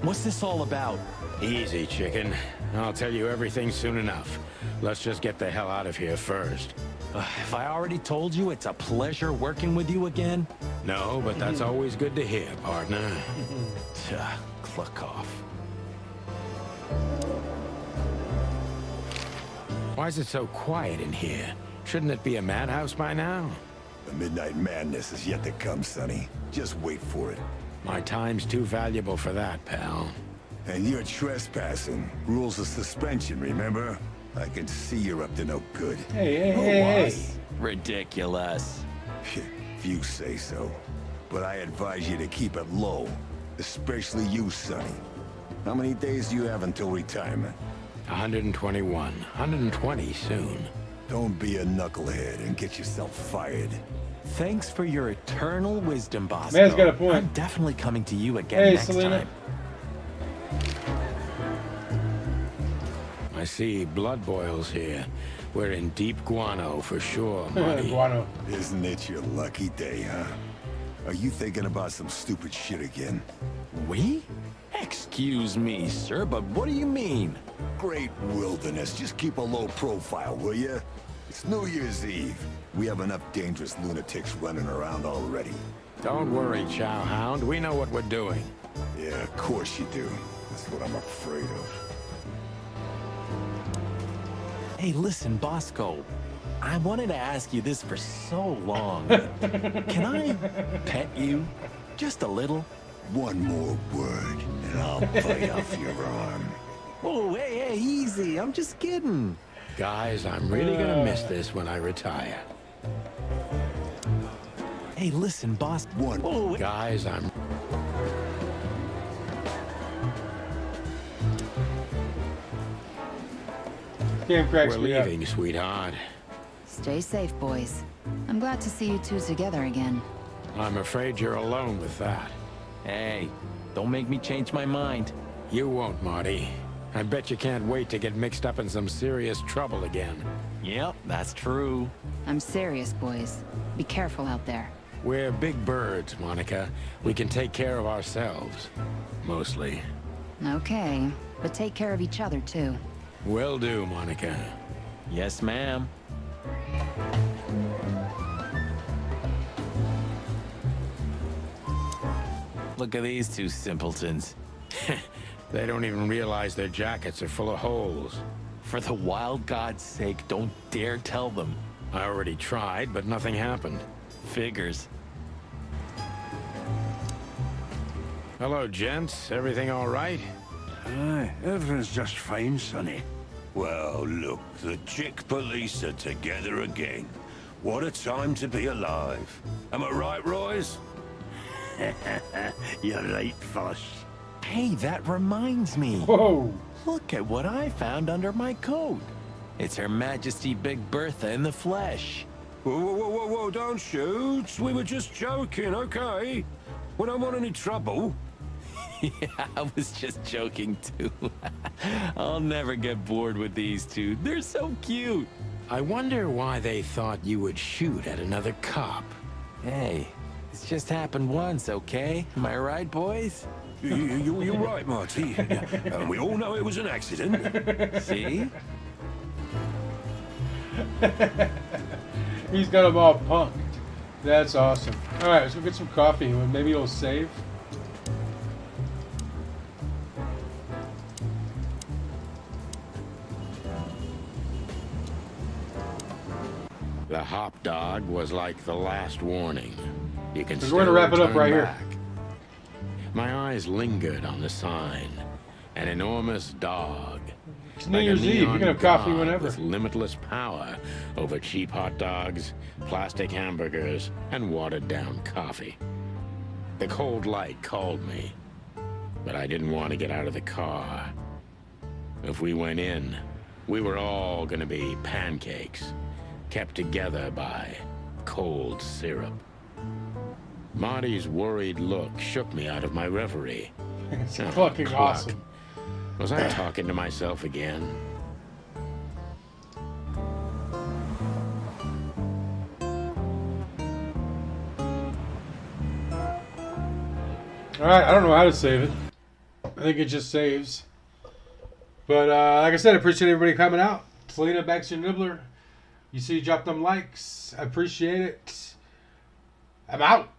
What's this all about? Easy, chicken. I'll tell you everything soon enough. Let's just get the hell out of here first. If I already told you it's a pleasure working with you again? No, but that's always good to hear, partner. Cluck off. Why is it so quiet in here? Shouldn't it be a madhouse by now? The midnight madness is yet to come, Sonny. Just wait for it. My time's too valuable for that, pal. And you're trespassing. Rules of suspension, remember? I can see you're up to no good. Hey. Ridiculous. If you say so. But I advise you to keep it low. Especially you, Sonny. How many days do you have until retirement? 121. 120 soon. Don't be a knucklehead and get yourself fired. Thanks for your eternal wisdom, boss. Man's got a point. I'm definitely coming to you again Hey, next Selena. time. I see blood boils here. We're in deep guano for sure, Marty. Guano. Isn't it your lucky day, huh? Are you thinking about some stupid shit again? We? Excuse me, sir, but what do you mean? Great wilderness. Just keep a low profile, will you? It's New Year's Eve. We have enough dangerous lunatics running around already. Don't worry, Chowhound. We know what we're doing. Yeah, of course you do. That's what I'm afraid of. Hey, listen, Bosco. I wanted to ask you this for so long. Can I pet you? Just a little? One more word, and I'll bite off your arm. Oh, hey, easy. I'm just kidding. Guys, I'm really gonna miss this when I retire. Hey, listen, boss. Guys, I'm... Game cracks We're me up. leaving, sweetheart. Stay safe, boys. I'm glad to see you two together again. I'm afraid you're alone with that. Hey, don't make me change my mind. You won't, Marty. I bet you can't wait to get mixed up in some serious trouble again. Yep, that's true. I'm serious, boys. Be careful out there. We're big birds, Monica. We can take care of ourselves. Mostly. Okay, but take care of each other, too. Will do, Monica. Yes, ma'am. Look at these two simpletons. They don't even realize their jackets are full of holes. For the wild God's sake, don't dare tell them. I already tried, but nothing happened. Figures. Hello, gents. Everything all right? Aye, everything's just fine, Sonny. Well, look, the chick police are together again. What a time to be alive. Am I right, Royce? You're right, Foss. Hey, that reminds me. Whoa. Look at what I found under my coat. It's Her Majesty Big Bertha in the flesh. Whoa, don't shoot. We were just joking, okay? We don't want any trouble. Yeah, I was just joking too. I'll never get bored with these two. They're so cute. I wonder why they thought you would shoot at another cop. Hey, it's just happened once, okay? Am I right, boys? You're right, Marty. And we all know it was an accident. See? He's got them all punked. That's awesome. All right, let's go get some coffee. Maybe it'll save. The hop dog was like the last warning. You can We're going to wrap it up turn right back. here. My eyes lingered on the sign. An enormous dog. It's New Year's Eve. You can have coffee whenever. With limitless power over cheap hot dogs, plastic hamburgers, and watered-down coffee. The cold light called me, but I didn't want to get out of the car. If we went in, we were all gonna be pancakes, kept together by cold syrup. Marty's worried look shook me out of my reverie. It's fucking Cluck. awesome. Was I talking to myself again? Alright, I don't know how to save it. I think it just saves. But like I said, I appreciate everybody coming out. Selena, Baxter, Nibbler. You see, drop them likes. I appreciate it. I'm out.